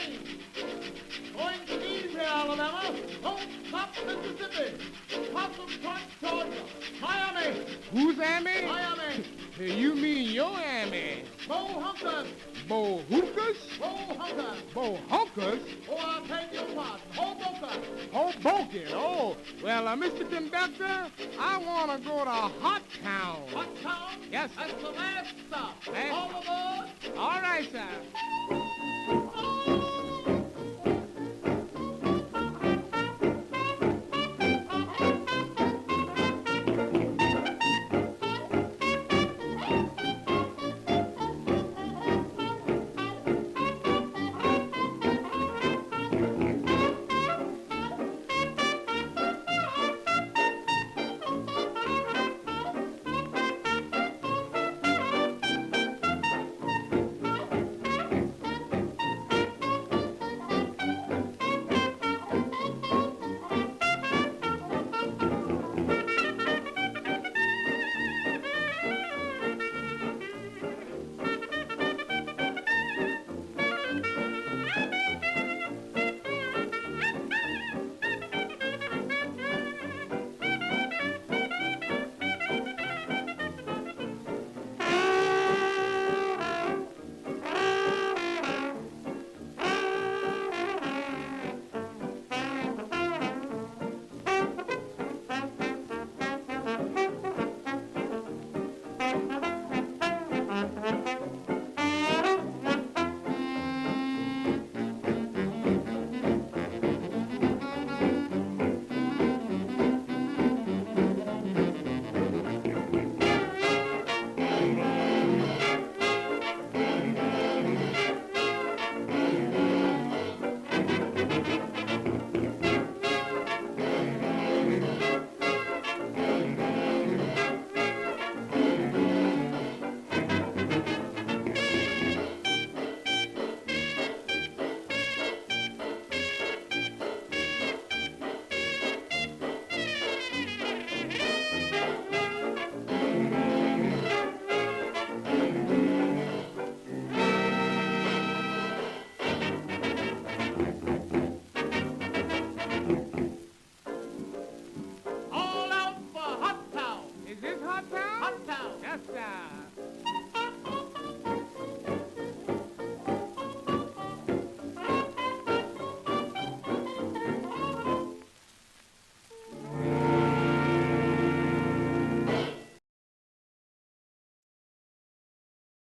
train. Going to Easy, Alabama. Don't stop, Mississippi. Possum Point, Georgia. Miami. Who's Amy? Miami. You mean your Amy? Bo Hunkers. Bo hookers? Bo Hunkers. Bo hunkers? Oh, I beg your pardon. Hoboken. Hoboken. Oh, well, Mr. Conductor, I want to go to Hot Town. Hot Town? Yes, sir. That's the last stop. Last All aboard. All right, sir.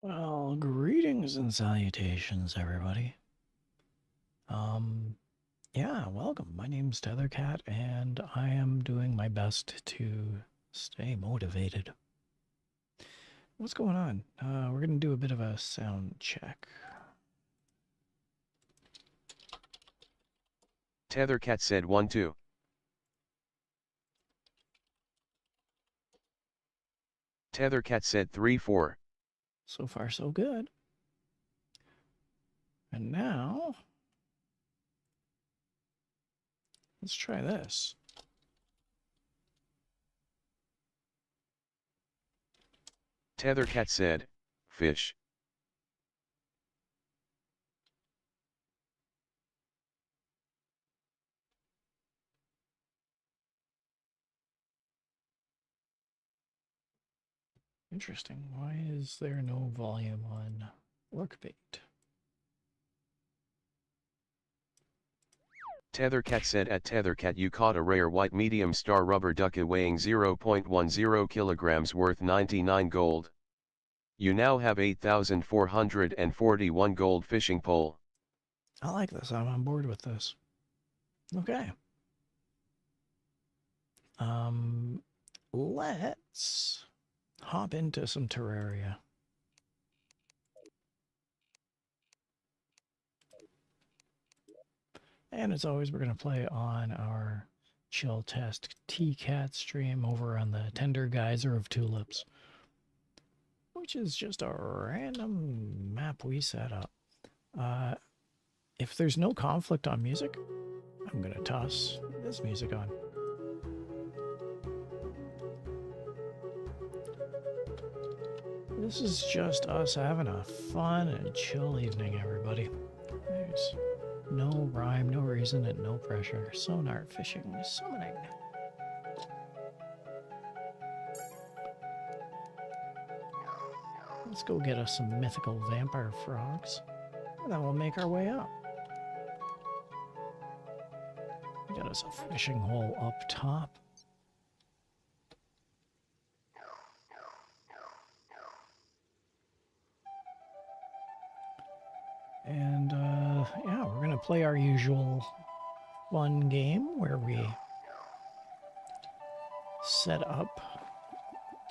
Well, greetings and salutations, everybody. Yeah, welcome. My name's Tethercat, and I am doing my best to stay motivated. What's going on? We're gonna do a bit of a sound check. Tethercat said 1-2. Tethercat said 3-4. So far, so good. And now, let's try this. Tethercat said, fish. Interesting. Why is there no volume on Lurkbait? Tethercat said at Tethercat you caught a rare white medium star rubber ducky weighing 0.10 kilograms worth 99 gold. You now have 8,441 gold fishing pole. I like this. I'm on board with this. Okay. Let's hop into some Terraria. And as always, we're going to play on our Chill Test T-Cat stream over on the Tender Geyser of Tulips, which is just a random map we set up. If there's no conflict on music, I'm going to toss this music on. This is just us having a fun and chill evening, everybody. There's no rhyme, no reason, and no pressure. Sonar, fishing, summoning. Let's go get us some mythical vampire frogs, and then we'll make our way up. Got us a fishing hole up top. And, yeah, we're gonna play our usual fun game where we set up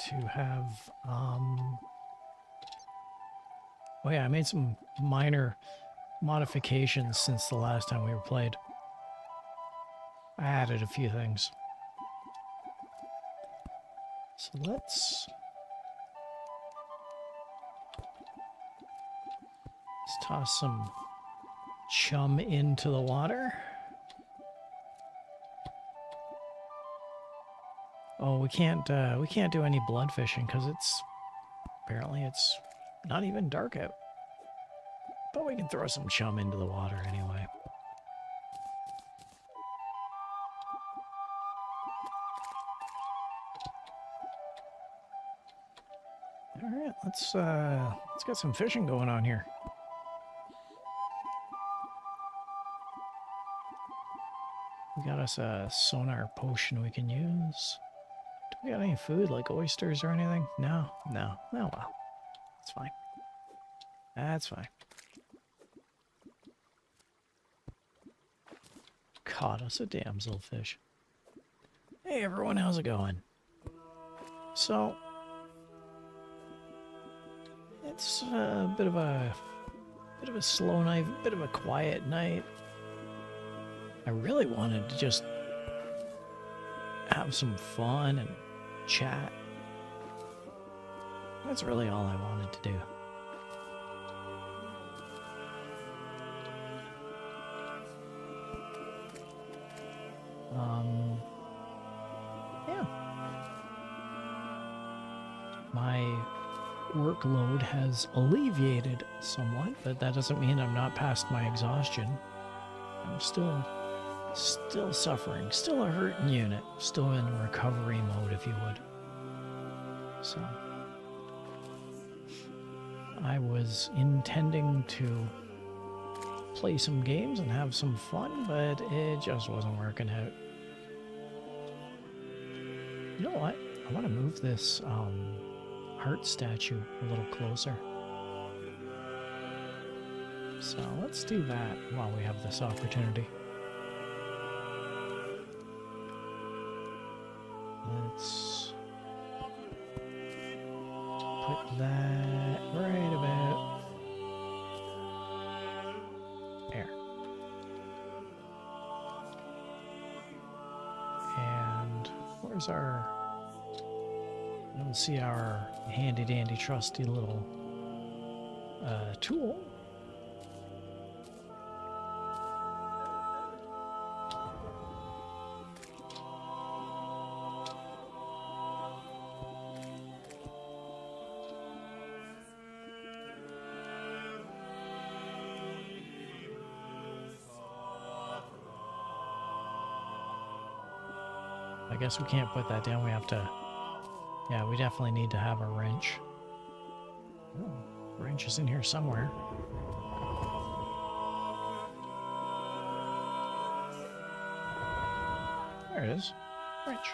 to have, oh yeah, I made some minor modifications since the last time we were played. I added a few things. So let's toss some chum into the water. Oh, we can't do any blood fishing because apparently it's not even dark out. But we can throw some chum into the water anyway. All right, let's get some fishing going on here. We got us a sonar potion we can use. Do we got any food, like oysters or anything? No, no. Oh well. That's fine. That's fine. Caught us a damselfish. Hey everyone, how's it going? So, it's a bit of a slow night, a bit of a quiet night. I really wanted to just have some fun and chat. That's really all I wanted to do. Yeah. My workload has alleviated somewhat, but that doesn't mean I'm not past my exhaustion. I'm still suffering, still a hurting unit, still in recovery mode, if you would. So, I was intending to play some games and have some fun, but it just wasn't working out. You know what? I want to move this heart statue a little closer. So let's do that while we have this opportunity. Let's put that right about there. And where's our... I don't see our handy dandy trusty little tool. I guess we can't put that down. We have to... Yeah, we definitely need to have a wrench. Oh, wrench is in here somewhere. There it is. Wrench.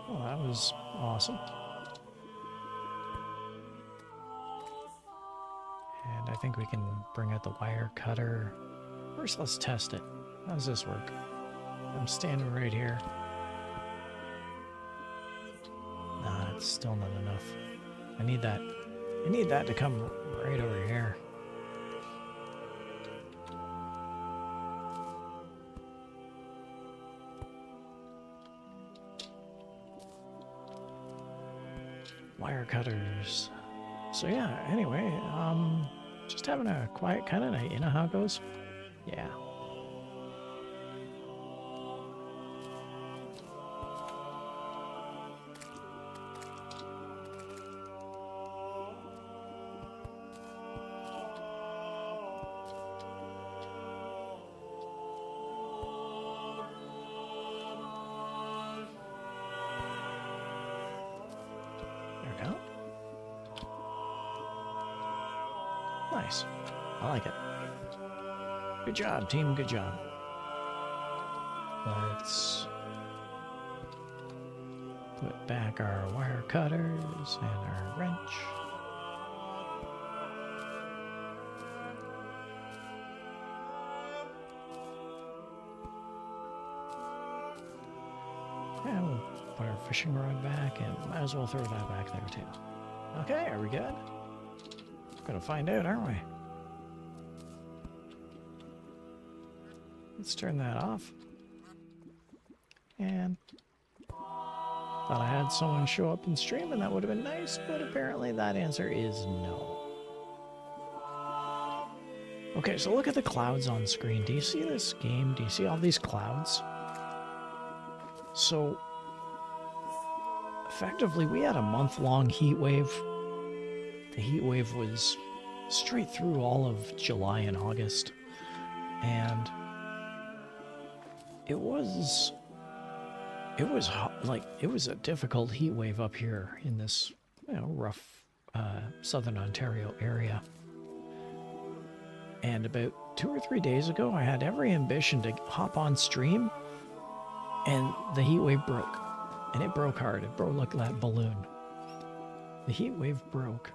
Oh, that was awesome. And I think we can bring out the wire cutter. First, let's test it. How does this work? I'm standing right here. Nah, it's still not enough. I need that to come right over here. Wire cutters. So yeah, anyway, just having a quiet kind of night. You know how it goes? Yeah. Nice. I like it. Good job, team. Good job. Let's put back our wire cutters and our wrench. And we'll put our fishing rod back, and might as well throw that back there too. Okay, are we good? Gonna find out, aren't we? Let's turn that off. And thought I had someone show up and stream, and that would have been nice, but apparently that answer is no. Okay, so look at the clouds on screen. Do you see this game? Do you see all these clouds? So, effectively, we had a month-long heat wave. The heat wave was straight through all of July and August. And it was hot, like, it was a difficult heat wave up here in this, you know, rough southern Ontario area. And about 2 or 3 days ago, I had every ambition to hop on stream, and the heat wave broke. And it broke hard. It broke like that balloon. The heat wave broke.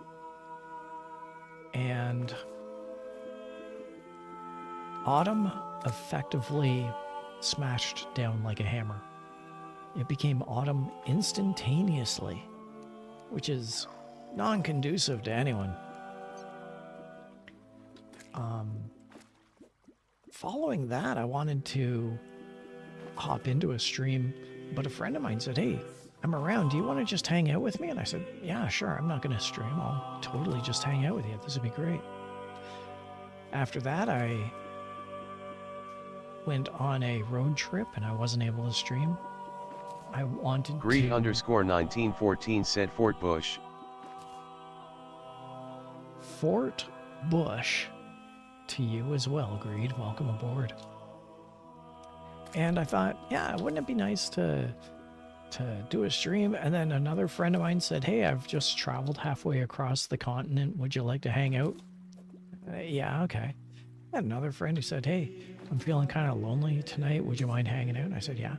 And autumn effectively smashed down like a hammer. It became autumn instantaneously, which is non-conducive to anyone. Following that, I wanted to hop into a stream, but a friend of mine said, "Hey, I'm around. Do you want to just hang out with me?" And I said, "Yeah, sure. I'm not going to stream. I'll totally just hang out with you. This would be great." After that, I went on a road trip and I wasn't able to stream. I wanted Greed to... underscore 1914 said Fort Bush. Fort Bush to you as well, Greed. Welcome aboard. And I thought, yeah, wouldn't it be nice to do a stream? And then another friend of mine said, "Hey, I've just traveled halfway across the continent. Would you like to hang out?" Yeah, okay. And another friend who said, "Hey, I'm feeling kind of lonely tonight. Would you mind hanging out?" And I said, "Yeah."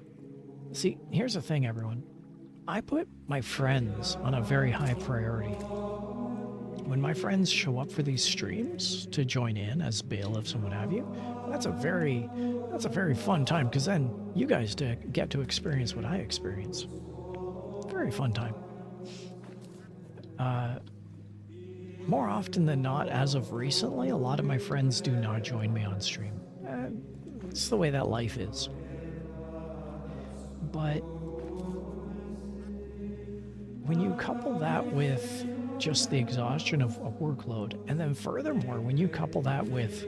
See, here's the thing, everyone. I put my friends on a very high priority. When my friends show up for these streams to join in as bailiffs and what have you, that's a very fun time, because then you guys get to experience what I experience. Very fun time. More often than not, as of recently, a lot of my friends do not join me on stream. It's the way that life is. But when you couple that with just the exhaustion of workload, and then furthermore, when you couple that with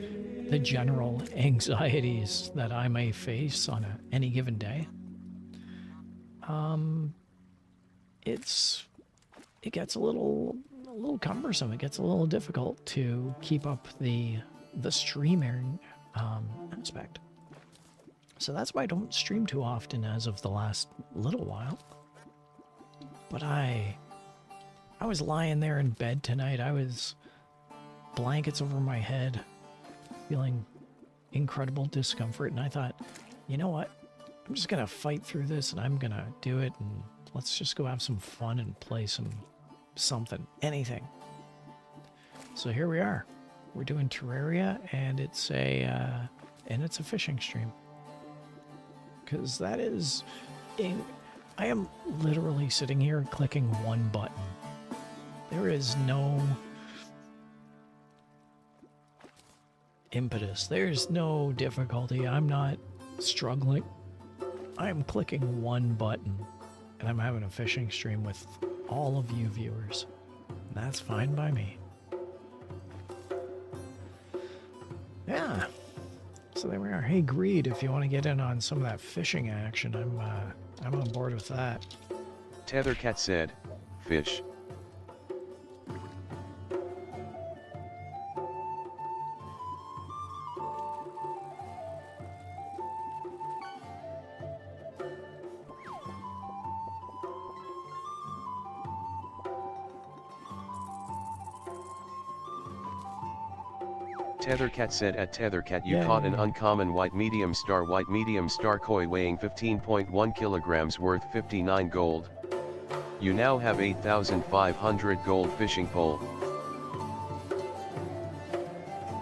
the general anxieties that I may face on any given day, it gets a little cumbersome. It gets a little difficult to keep up the streaming aspect. So that's why I don't stream too often as of the last little while. But I was lying there in bed tonight. I was blankets over my head, feeling incredible discomfort. And I thought, you know what? I'm just going to fight through this, and I'm going to do it. And let's just go have some fun and play something, anything. So here we are. We're doing Terraria, and it's a fishing stream. Because that is... I am literally sitting here clicking one button. There is no impetus. There's no difficulty. I'm not struggling. I'm clicking one button, and I'm having a fishing stream with all of you viewers. That's fine by me. Yeah. So there we are. Hey, Greed, if you want to get in on some of that fishing action, I'm on board with that. Tethercat said, "Fish." Tethercat said at Tethercat you caught an uncommon white medium star koi weighing 15.1 kilograms worth 59 gold. You now have 8,500 gold fishing pole.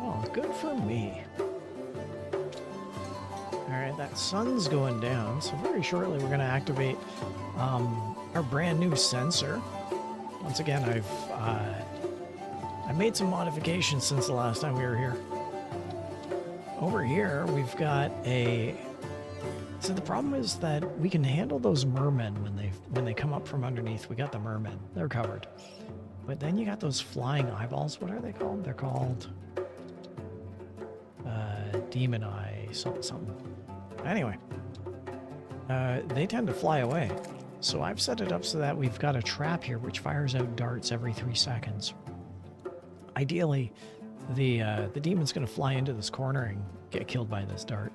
Oh, good for me. Alright, that sun's going down, so very shortly we're going to activate our brand new sensor. Once again, I made some modifications since the last time we were here. Over here, we've got a... So the problem is that we can handle those mermen when they come up from underneath. We got the mermen. They're covered. But then you got those flying eyeballs. What are they called? They're called... demon eye, something. Anyway. They tend to fly away. So I've set it up so that we've got a trap here which fires out darts every 3 seconds. Ideally, the demon's going to fly into this corner and get killed by this dart.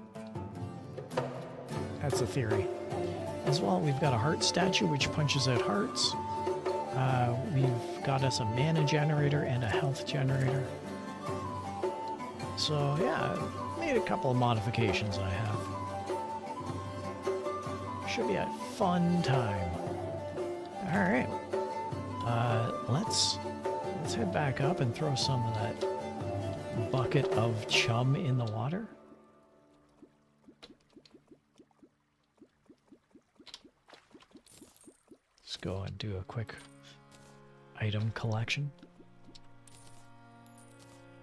That's the theory. As well, we've got a heart statue which punches out hearts. We've got us a mana generator and a health generator. So yeah, made a couple of modifications I have. Should be a fun time. All right, let's head back up and throw some of that bucket of chum in the water. Let's go and do a quick item collection.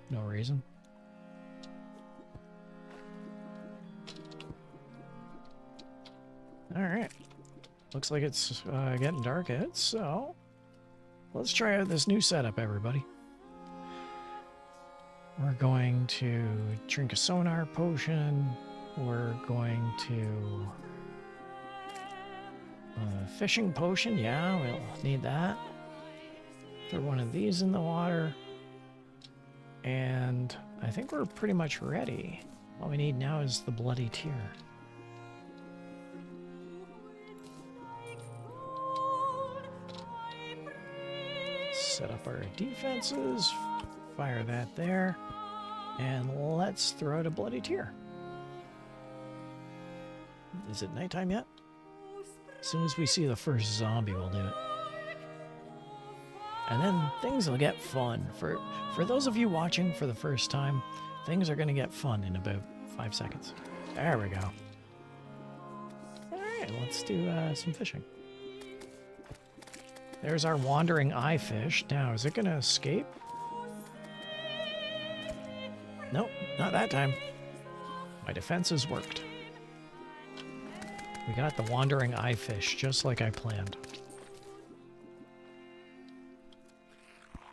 No reason. All right. Looks like it's getting dark out, so let's try out this new setup, everybody. We're going to drink a sonar potion. We're going to... fishing potion, yeah, we'll need that. Throw one of these in the water. And I think we're pretty much ready. All we need now is the bloody tear. Set up our defenses, fire that there, and let's throw out a bloody tear. Is it nighttime yet? As soon as we see the first zombie, we'll do it. And then things will get fun. For those of you watching for the first time, things are going to get fun in about 5 seconds. There we go. Alright, let's do some fishing. There's our wandering eye fish. Now, is it going to escape? Nope, not that time. My defenses worked. We got the wandering eye fish, just like I planned.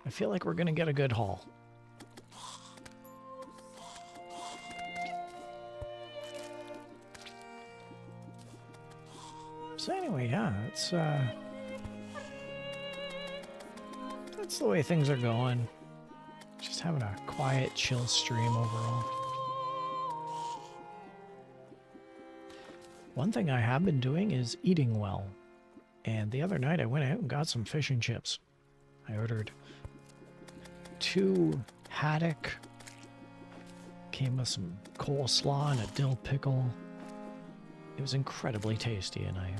I feel like we're going to get a good haul. So anyway, yeah, that's the way things are going. Just having a quiet, chill stream overall. One thing I have been doing is eating well. And the other night I went out and got some fish and chips. I ordered 2 haddock. Came with some coleslaw and a dill pickle. It was incredibly tasty, and I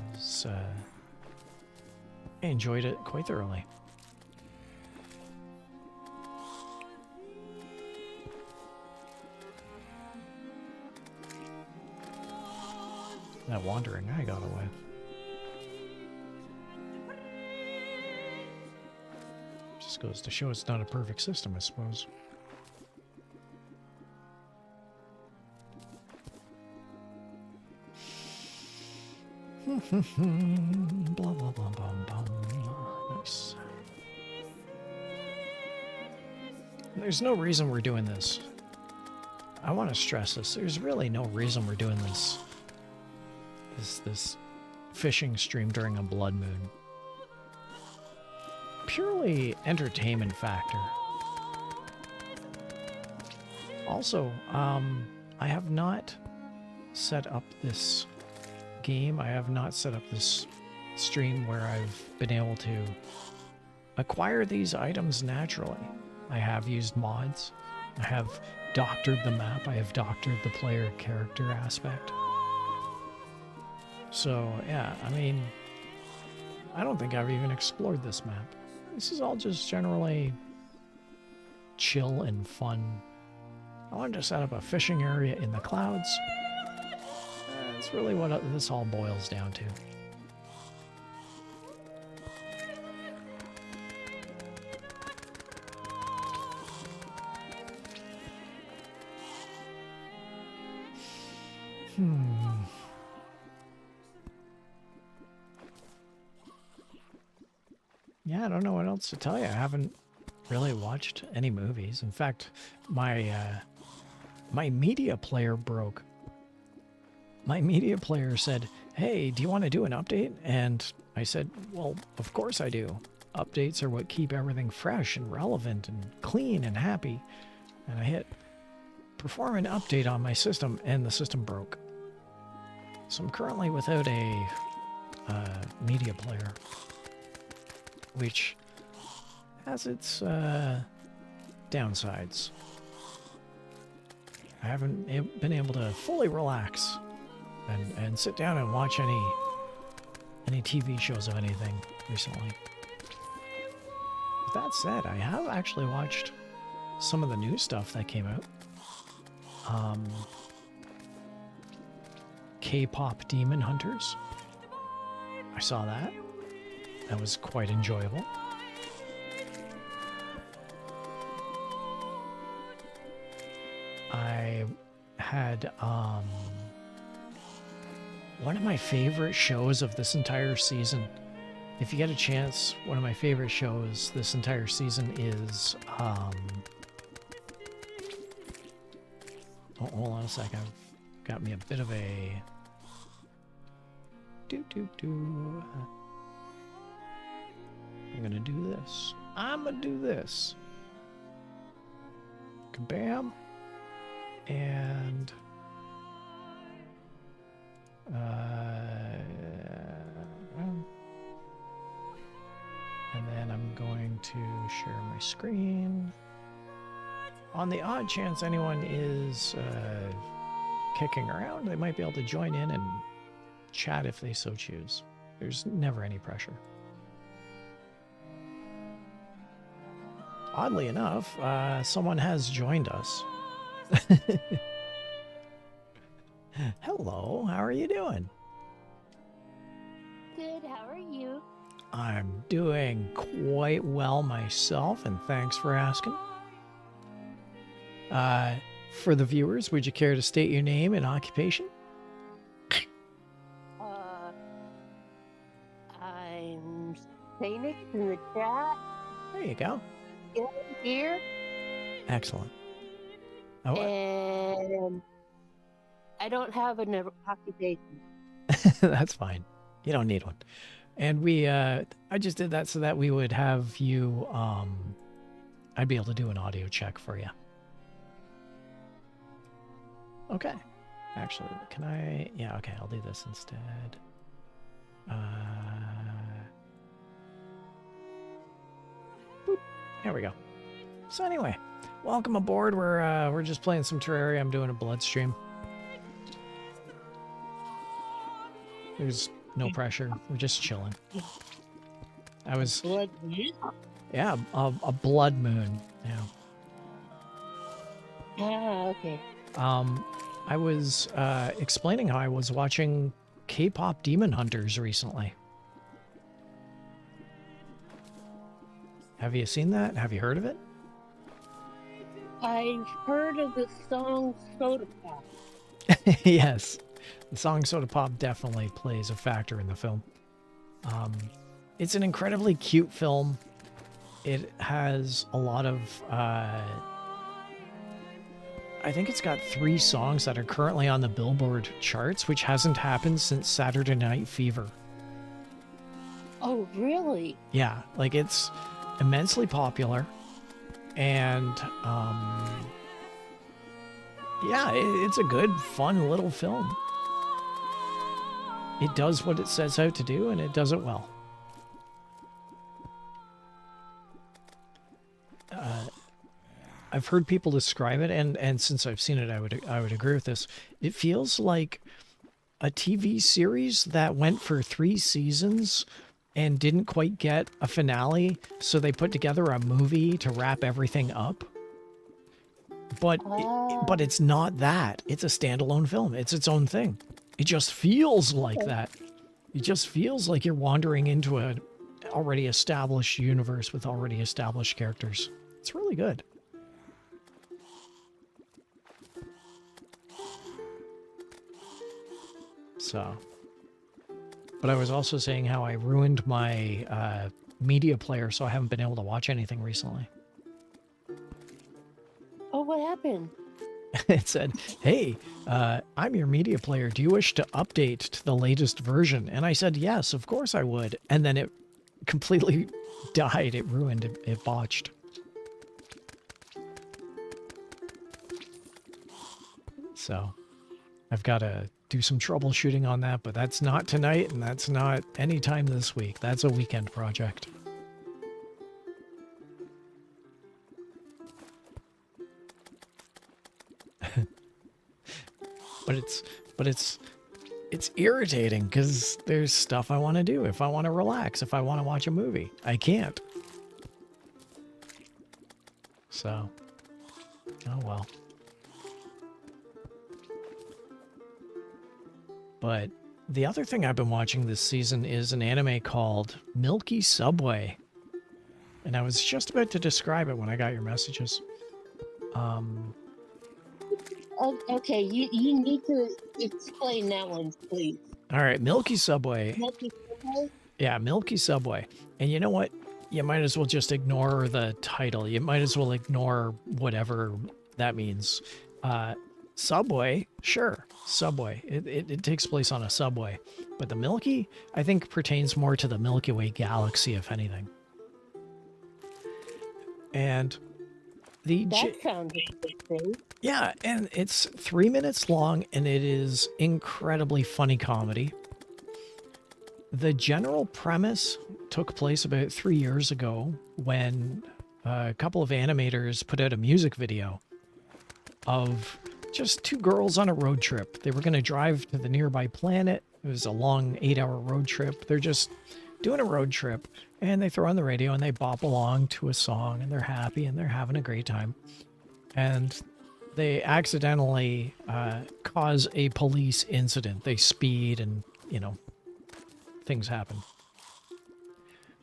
enjoyed it quite thoroughly. That wandering eye got away. Just goes to show it's not a perfect system, I suppose. Blah, blah, blah, blah, blah. Nice. There's no reason we're doing this. I want to stress this. There's really no reason we're doing this. This fishing stream during a blood moon. Purely entertainment factor. Also, I have not set up this game. I have not set up this stream where I've been able to acquire these items naturally. I have used mods. I have doctored the map. I have doctored the player character aspect. So, yeah, I mean, I don't think I've even explored this map. This is all just generally chill and fun. I wanted to set up a fishing area in the clouds. That's really what this all boils down to. Yeah, I don't know what else to tell you. I haven't really watched any movies. In fact, my media player broke. My media player said, "Hey, do you want to do an update?" And I said, "Well, of course I do. Updates are what keep everything fresh and relevant and clean and happy." And I hit perform an update on my system, and the system broke. So I'm currently without a media player, which has its downsides. I haven't been able to fully relax and sit down and watch any TV shows of anything recently. With that said, I have actually watched some of the new stuff that came out. K-pop Demon Hunters. I saw that. That was quite enjoyable. I had one of my favorite shows of this entire season. If you get a chance, one of my favorite shows this entire season is oh, hold on a second. I've got me a bit of a I'm gonna do this. I'm gonna do this. Kabam. And then I'm going to share my screen. On the odd chance anyone is kicking around, they might be able to join in and chat if they so choose. There's never any pressure. Oddly enough, someone has joined us. Hello, how are you doing? Good, how are you? I'm doing quite well myself, and thanks for asking. For the viewers, would you care to state your name and occupation? I'm Phoenix in the chat. There you go. Here. Excellent. And I don't have an occupation. That's fine. You don't need one. And we, I just did that so that we would have you, I'd be able to do an audio check for you. Okay. Actually, can I, yeah, okay, I'll do this instead. Boop. There we go. So anyway, welcome aboard. We're just playing some Terraria. I'm doing a blood stream. There's no pressure. We're just chilling. I was... Blood moon? Yeah, a blood moon. Yeah. Ah, okay. I was explaining how I was watching K-pop Demon Hunters recently. Have you seen that? Have you heard of it? I've heard of the song Soda Pop. Yes. The song Soda Pop definitely plays a factor in the film. It's an incredibly cute film. It has a lot of... I think it's got 3 songs that are currently on the Billboard charts, which hasn't happened since Saturday Night Fever. Oh, really? Yeah, like it's immensely popular. And, yeah, it's a good, fun little film. It does what it sets out to do, and it does it well. I've heard people describe it, and since I've seen it, I would agree with this. It feels like a TV series that went for 3 seasons and didn't quite get a finale, so they put together a movie to wrap everything up. But it's not that. It's a standalone film. It's its own thing. It just feels like that. It just feels like you're wandering into a already established universe with already established characters. It's really good. So, but I was also saying how I ruined my media player, so I haven't been able to watch anything recently. Oh, what happened? It said, hey, I'm your media player. Do you wish to update to the latest version? And I said, yes, of course I would. And then it completely died. It ruined it. It botched. So I've got to do some troubleshooting on that, but that's not tonight and that's not any time this week. That's a weekend project. But it's irritating because there's stuff I want to do. If I want to relax, if I want to watch a movie, I can't. So, oh well. But the other thing I've been watching this season is an anime called Milky Subway. And I was just about to describe it when I got your messages. Okay, you need to explain that one, please. All right, Milky Subway. Milky Subway? Yeah, Milky Subway. And you know what? You might as well just ignore the title. You might as well ignore whatever that means. Subway, sure, Subway. It takes place on a subway. But the Milky, I think, pertains more to the Milky Way galaxy, if anything. And that sounds interesting. Yeah, and it's 3 minutes long, and it is incredibly funny comedy. The general premise took place about 3 years ago when a couple of animators put out a music video of just 2 girls on a road trip. They were going to drive to the nearby planet. It was a long 8-hour road trip. They're just doing a road trip, and they throw on the radio and they bop along to a song, and they're happy and they're having a great time. And they accidentally cause a police incident. They speed and, you know, things happen.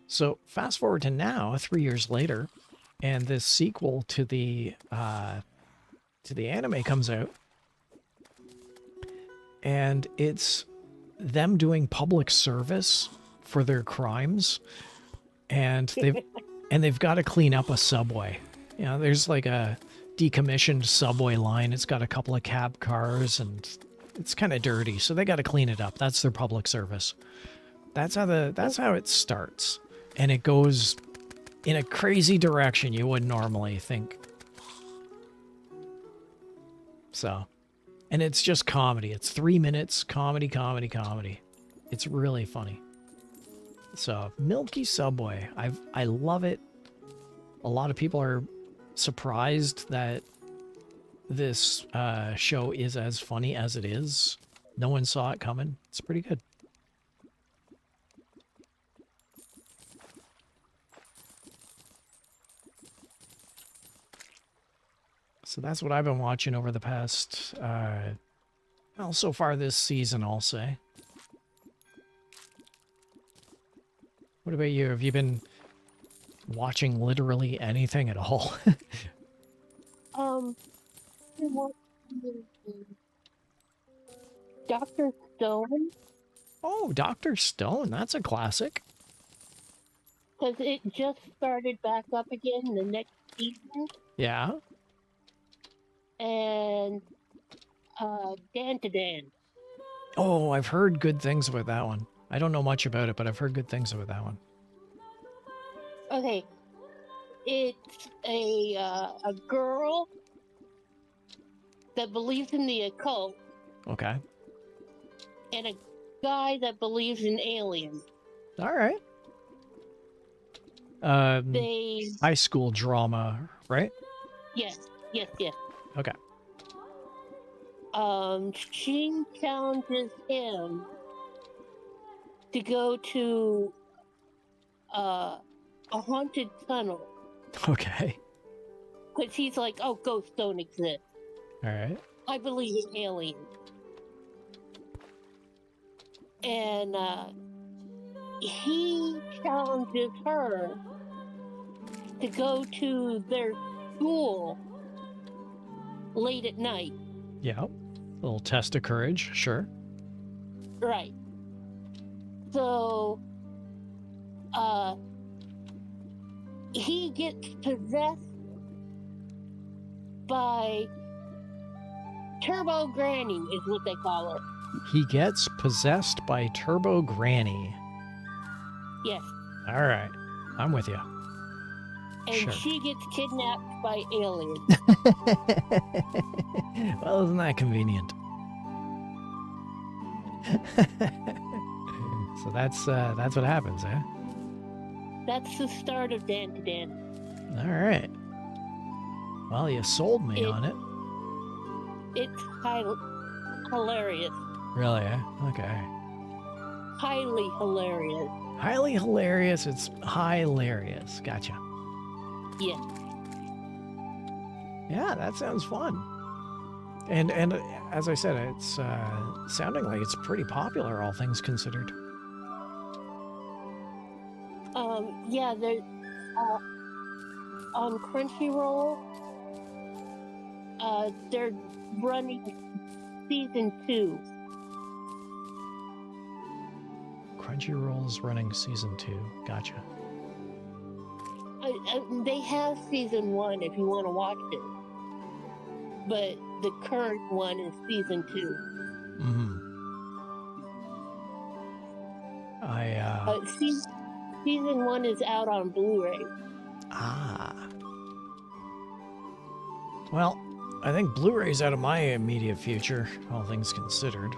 So fast forward to now, 3 years later, and this sequel to the anime comes out. And it's them doing public service for their crimes. And they've got to clean up a subway. You know, there's like a decommissioned subway line. It's got a couple of cab cars and it's kind of dirty, so they got to clean it up. That's their public service. That's how it starts, and it goes in a crazy direction you wouldn't normally think. So, and it's just comedy. It's 3 minutes comedy. It's really funny. So, Milky Subway. I love it. A lot of people are surprised that this show is as funny as it is. No one saw it coming. It's pretty good. So that's what I've been watching over the past, well, so far this season, I'll say. What about you? Have you been watching literally anything at all? Dr. Stone. Oh, Dr. Stone. That's a classic. Because it just started back up again the next season. Yeah. And Dan to Dan. Oh, I've heard good things about that one. I don't know much about it, but I've heard good things about that one. Okay. It's a girl that believes in the occult. Okay. And a guy that believes in aliens. All right. High school drama, right? Yes. Okay. She challenges him to go to a haunted tunnel. Okay. Because he's like, oh, ghosts don't exist. All right. I believe in aliens. And he challenges her to go to their school late at night. Yeah. A little test of courage, sure. Right. So, he gets possessed by Turbo Granny, is what they call her. He gets possessed by Turbo Granny. Yes. All right. I'm with you. And Sure. she gets kidnapped by aliens. Well, isn't that convenient? So that's what happens, eh? That's the start of Dan to Dan. All right. Well, you sold me on it. It's hilarious. Really, eh? Okay. Highly hilarious. Highly hilarious. It's hilarious. Gotcha. Yeah. Yeah, that sounds fun. And as I said, it's sounding like it's pretty popular, all things considered. Yeah, there's on Crunchyroll, they're running season 2. Crunchyroll's running season 2. Gotcha. They have season 1 if you want to watch it, but the current one is season 2. Mm-hmm. Season 1 is out on Blu-ray. Ah. Well, I think Blu-ray's out of my immediate future, all things considered.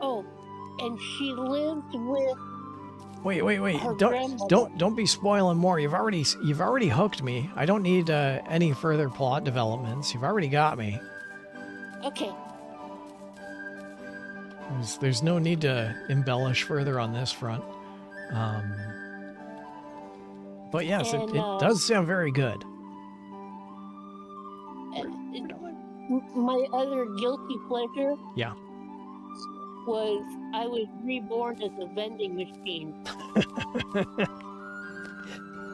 Oh, and she lives with. Wait! Her grandmother. Don't be spoiling more. You've already hooked me. I don't need any further plot developments. You've already got me. Okay. There's no need to embellish further on this front. But yes, it does sound very good. My other guilty pleasure. Yeah. Was I was reborn as a vending machine.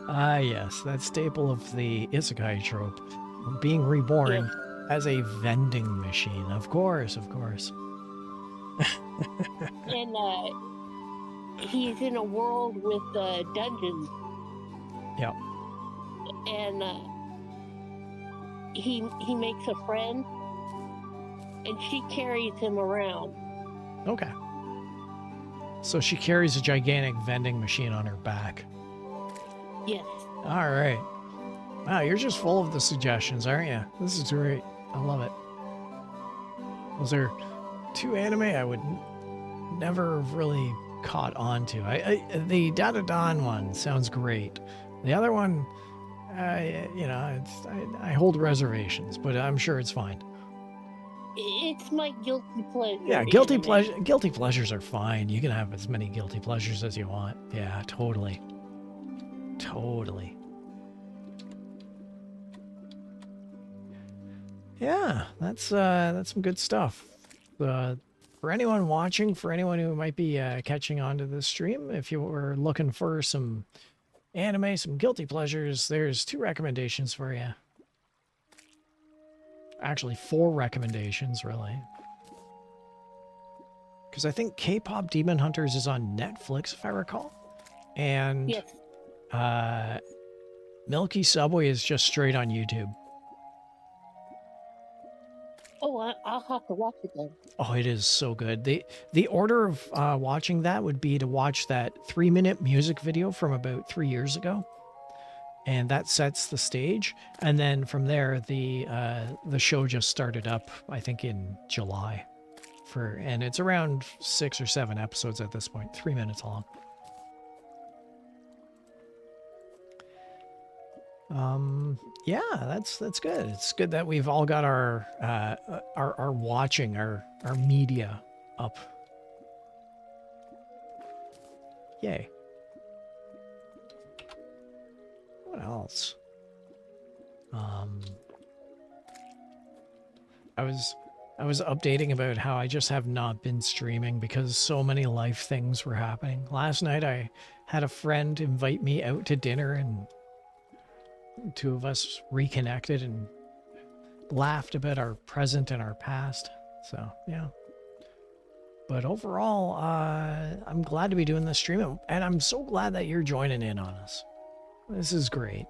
Ah, yes, that staple of the isekai trope. Being reborn as a vending machine. Of course. And he's in a world with dungeons. Yeah. And he makes a friend, and she carries him around. Okay. So she carries a gigantic vending machine on her back. Yes. All right. Wow, you're just full of the suggestions, aren't you? This is great. I love it. Was there 2 anime I would never really caught on to? The Dawn one sounds great. The other one, I hold reservations, but I'm sure it's fine. It's my guilty pleasure. Yeah, guilty pleasures are fine. You can have as many guilty pleasures as you want. Yeah, totally. Yeah, that's some good stuff. For anyone watching, for anyone who might be catching on to this stream, if you were looking for some anime, some guilty pleasures, there's 2 recommendations for you. Actually, 4 recommendations, really. Because I think K-pop Demon Hunters is on Netflix, if I recall. And yes. Milky Subway is just straight on YouTube. Oh, I'll have to watch it then. Oh, it is so good. The order of watching that would be to watch that 3-minute music video from about 3 years ago. And that sets the stage. And then from there, the show just started up, I think, in July. And it's around 6 or 7 episodes at this point, 3 minutes long. Yeah, that's good. It's good that we've all got our watching, our media up. Yay. What else? I was updating about how I just have not been streaming because so many life things were happening. Last night I had a friend invite me out to dinner and the two of us reconnected and laughed about our present and our past. So, yeah. But overall, I'm glad to be doing this stream, and I'm so glad that you're joining in on us. This is great.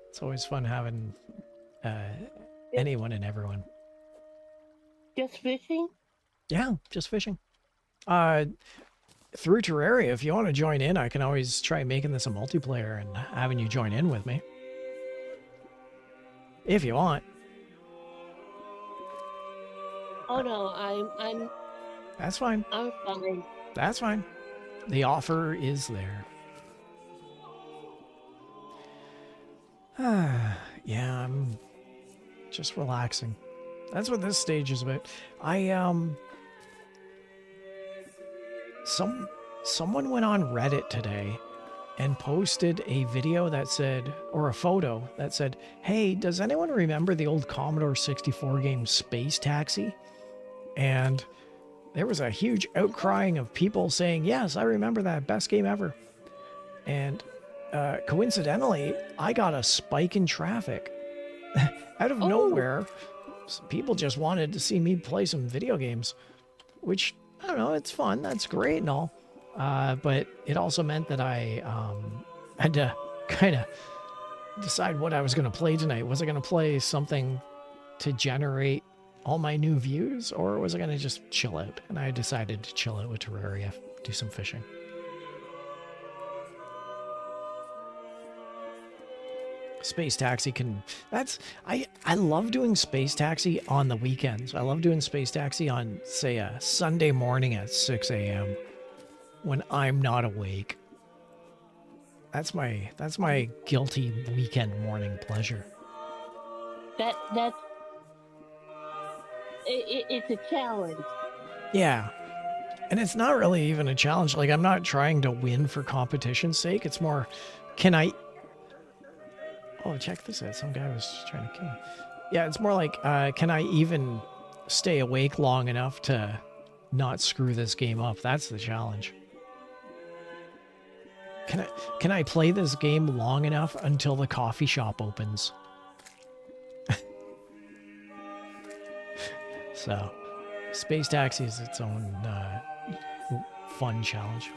It's always fun having anyone and everyone. Just fishing? Yeah, just fishing. Through Terraria, if you want to join in, I can always try making this a multiplayer and having you join in with me. If you want. Oh no, I'm That's fine. I'm fine. That's fine. The offer is there. Yeah, I'm just relaxing. That's what this stage is about. Someone went on Reddit today and posted a video that said, or a photo that said, hey, does anyone remember the old Commodore 64 game Space Taxi? And there was a huge outcrying of people saying, yes, I remember that, best game ever. And coincidentally, I got a spike in traffic. Out of nowhere, people just wanted to see me play some video games, which, I don't know, it's fun, that's great and all. But it also meant that I had to kind of decide what I was going to play tonight. Was I going to play something to generate all my new views, or was I going to just chill out? And I decided to chill out with Terraria, do some fishing. Space Taxi can... I love doing Space Taxi on the weekends. I love doing Space Taxi on, say, a Sunday morning at 6 a.m. when I'm not awake. That's my guilty weekend morning pleasure. It's a challenge. Yeah. And it's not really even a challenge. Like, I'm not trying to win for competition's sake. It's more, can I... Oh, check this out. Some guy was trying to kill me. Yeah, it's more like, can I even stay awake long enough to not screw this game up? That's the challenge. Can I play this game long enough until the coffee shop opens? So, Space Taxi is its own fun challenge.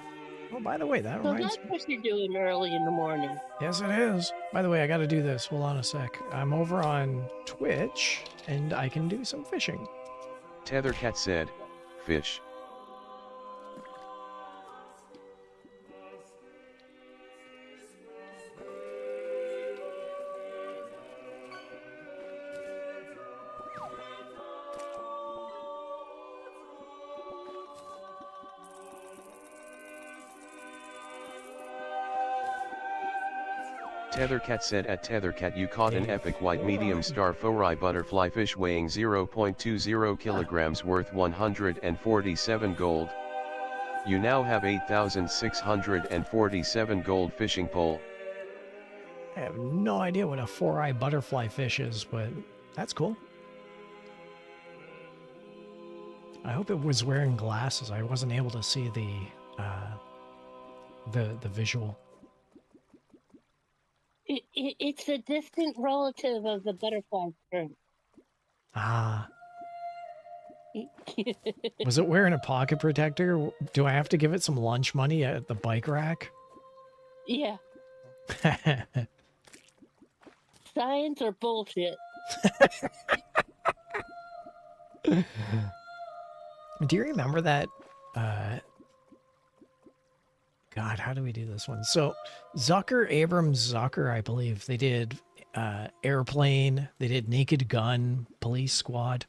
Oh, by the way, that So reminds that's me. what you're doing early in the morning. Yes, it is. By the way, I got to do this. Hold on a sec. I'm over on Twitch, and I can do some fishing. Tethercat said, fish. Tethercat said at Tethercat you caught an epic white medium star foray butterfly fish weighing 0.20 kilograms worth 147 gold. You now have 8,647 gold fishing pole. I have no idea what a four-eye butterfly fish is, but that's cool. I hope it was wearing glasses. I wasn't able to see the visual. It's a distant relative of the butterfly shrimp. Ah. Was it wearing a pocket protector? Do I have to give it some lunch money at the bike rack? Yeah. Science or bullshit? Do you remember that? God, how do we do this one? So, Abrams Zucker, I believe, they did Airplane, they did Naked Gun, Police Squad.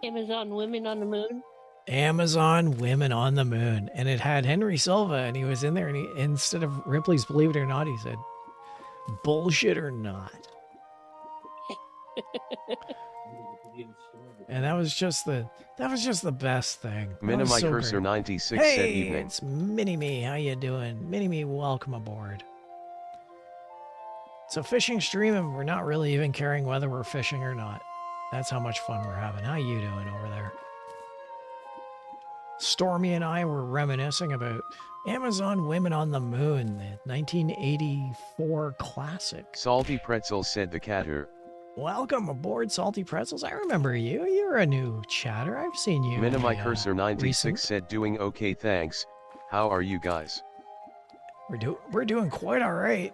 Amazon Women on the Moon? Amazon Women on the Moon. And it had Henry Silva, and he was in there, and he, instead of Ripley's Believe It or Not, he said, bullshit or not. And that was just the best thing. Minimi So Cursor great. 96 said Hey, evening. it's Mini-Me. How you doing? Mini-Me, welcome aboard. It's a fishing stream, and we're not really even caring whether we're fishing or not. That's how much fun we're having. How you doing over there? Stormy and I were reminiscing about Amazon Women on the Moon, the 1984 classic. Salty Pretzels said the catter. Welcome aboard, Salty Pretzels. I remember you. You're a new chatter. I've seen you. Minimi Cursor 96 recent. said doing okay thanks. How are you guys? We're doing quite all right.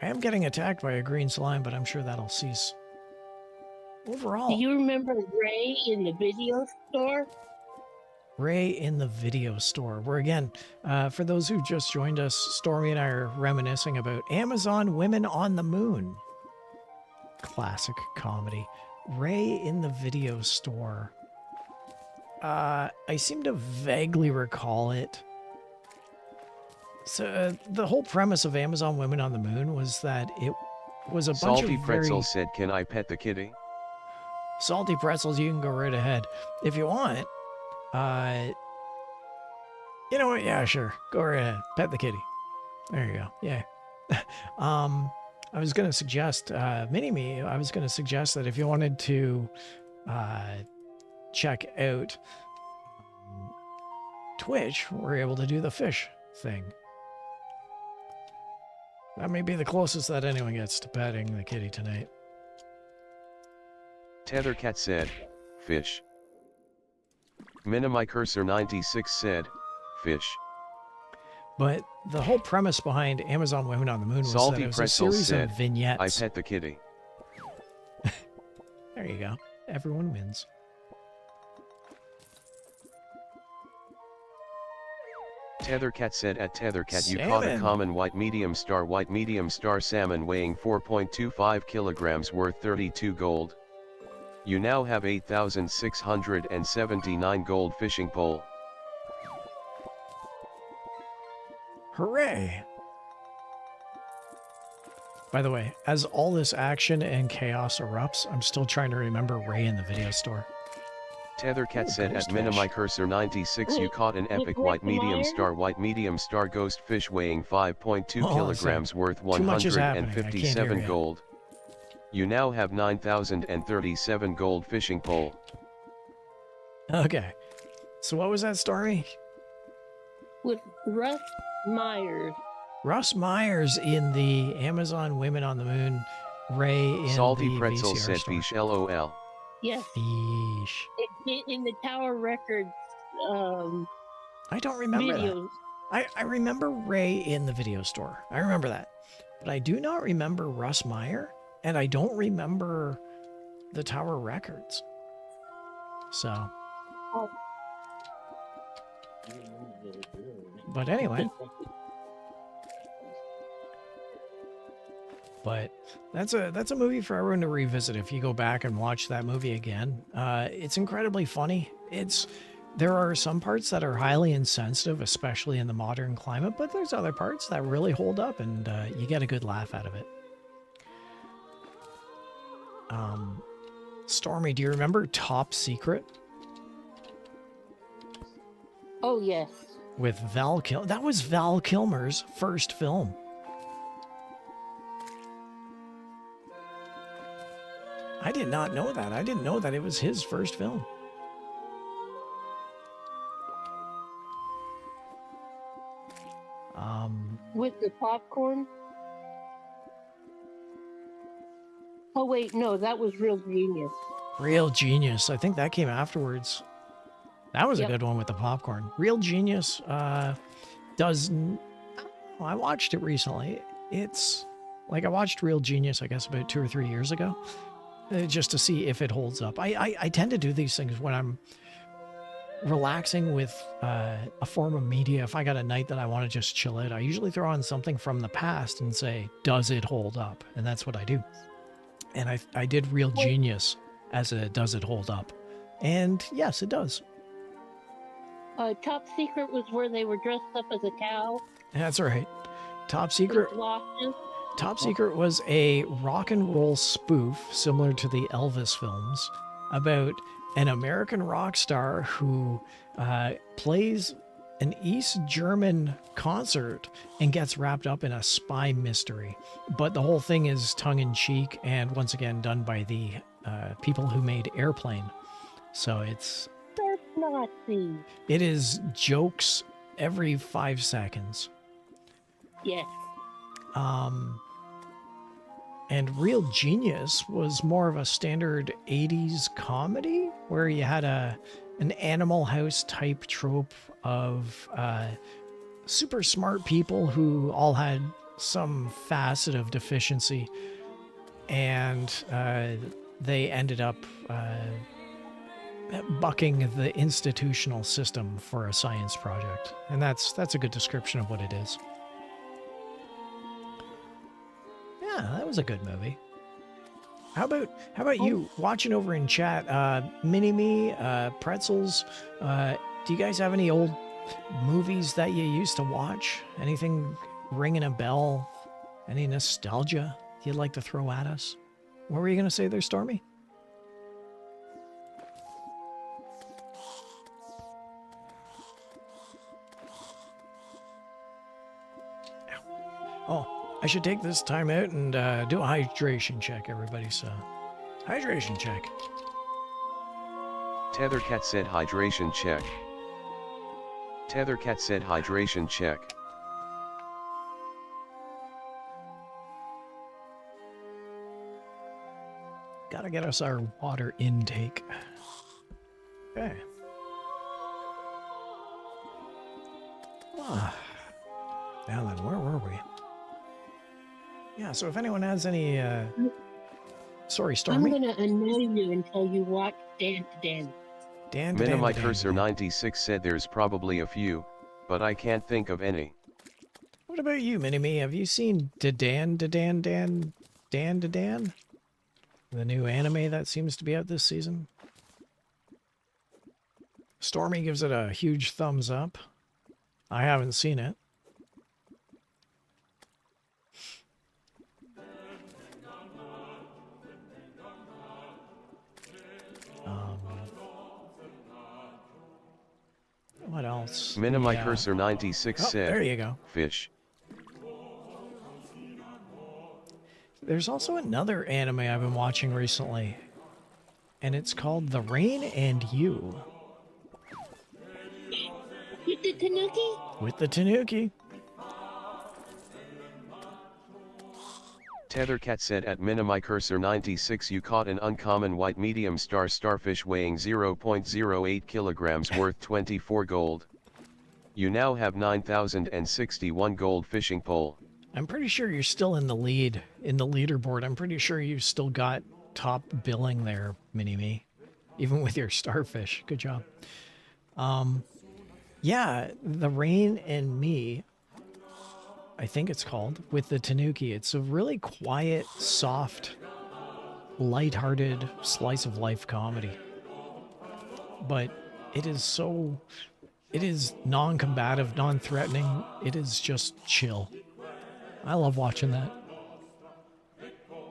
I am getting attacked by a green slime, but I'm sure that'll cease. Overall, Do you remember Ray in the video store? Ray in the video store. Where again, for those who just joined us, Stormy and I are reminiscing about Amazon Women on the Moon. Classic comedy. Ray in the video store. I seem to vaguely recall it. So the whole premise of Amazon Women on the Moon was that it was a bunch Salty of Pretzels said, can I pet the kitty? Salty Pretzels, you can go right ahead. If you want, you know what? Yeah, sure. Go right ahead. Pet the kitty. There you go. Yeah. I was going to suggest, Mini-Me, I was going to suggest that if you wanted to check out Twitch, we're able to do the fish thing. That may be the closest that anyone gets to petting the kitty tonight. Tethercat said, fish. Minimi Cursor 96 said, fish. But the whole premise behind Amazon Women on the Moon was Salty that it was a Pretzels series said, of vignettes. I pet the kitty. There you go. Everyone wins. Tethercat said at Tethercat you caught a Salmon. common white medium star salmon weighing 4.25 kilograms worth 32 gold. You now have 8,679 gold fishing pole. Hooray! By the way, as all this action and chaos erupts, I'm still trying to remember Ray in the video store. Tethercat Ooh, said at ghost Minimi fish. Cursor 96 you Wait, caught an epic wait, white medium Meyer? star ghost fish weighing 5.2 Hold on a kilograms worth Too much is happening. I can't hear 157 you. gold. You now have 9,037 gold fishing pole. Okay. So what was that, Stormy? With Russ Myers. Russ Myers in the Amazon Women on the Moon, Ray in Salty the Pretzel VCR said store. fish LOL. Yes, Fish. in the Tower Records I don't remember that. videos. I remember Ray in the video store. I remember that. But I do not remember Russ Meyer, and I don't remember the Tower Records. So. But anyway. But that's a movie for everyone to revisit if you go back and watch that movie again. It's incredibly funny. There are some parts that are highly insensitive, especially in the modern climate, but there's other parts that really hold up, and you get a good laugh out of it. Stormy, do you remember Top Secret Oh yes. with Val Kilmer? That was Val Kilmer's first film. I did not know that. I didn't know that it was his first film. With the popcorn. Oh wait, no, that was Real Genius. Real Genius. I think that came afterwards. That was a Yep. good one with the popcorn. Real Genius does. I watched it recently. It's like I watched Real Genius, I guess, about 2 or 3 years ago, just to see if it holds up. I tend to do these things when I'm relaxing with a form of media. If I got a night that I want to just chill out, I usually throw on something from the past and say, does it hold up? And that's what I do. And I did Real Genius as a does it hold up? And yes, it does. Top Secret was where they were dressed up as a cow. That's right. Top Secret. Top Secret was a rock and roll spoof similar to the Elvis films about an American rock star who plays an East German concert and gets wrapped up in a spy mystery. But the whole thing is tongue-in-cheek and once again done by the people who made Airplane. So it's... That's Nazi. It is jokes every 5 seconds. Yes. And Real Genius was more of a standard 80s comedy where you had an Animal House type trope of super smart people who all had some facet of deficiency, and they ended up bucking the institutional system for a science project. And that's a good description of what it is. Yeah, that was a good movie. How about you watching over in chat? Mini-Me, Pretzels, do you guys have any old movies that you used to watch? Anything ringing a bell? Any nostalgia you'd like to throw at us? What were you going to say there, Stormy? Oh, I should take this time out and do a hydration check, everybody. So, hydration check. Tethercat said hydration check. Tethercat said hydration check. Gotta get us our water intake. Okay. Ah. Now then, where were we? Yeah, so if anyone has any, sorry, Stormy. I'm gonna annoy you until you watch Dan to Dan. Dan to My Cursor 96 said there's probably a few, but I can't think of any. What about you, Mini-Me? Have you seen Dan? The new anime that seems to be out this season? Stormy gives it a huge thumbs up. I haven't seen it. What else? My Cursor 96 said, there you go. Fish. There's also another anime I've been watching recently, and it's called The Rain and You. With the Tanuki? With the Tanuki. Tethercat said at My Cursor 96 you caught an uncommon white medium star starfish weighing 0.08 kilograms worth 24 gold. You now have 9,061 gold fishing pole. I'm pretty sure you're still in the lead, in the leaderboard. I'm pretty sure you've still got top billing there, Mini-Me. Even with your starfish. Good job. Yeah, The Rain and Me, I think it's called, with the Tanuki. It's a really quiet, soft, lighthearted slice of life comedy. But it is non-combative, non-threatening. It is just chill. I love watching that.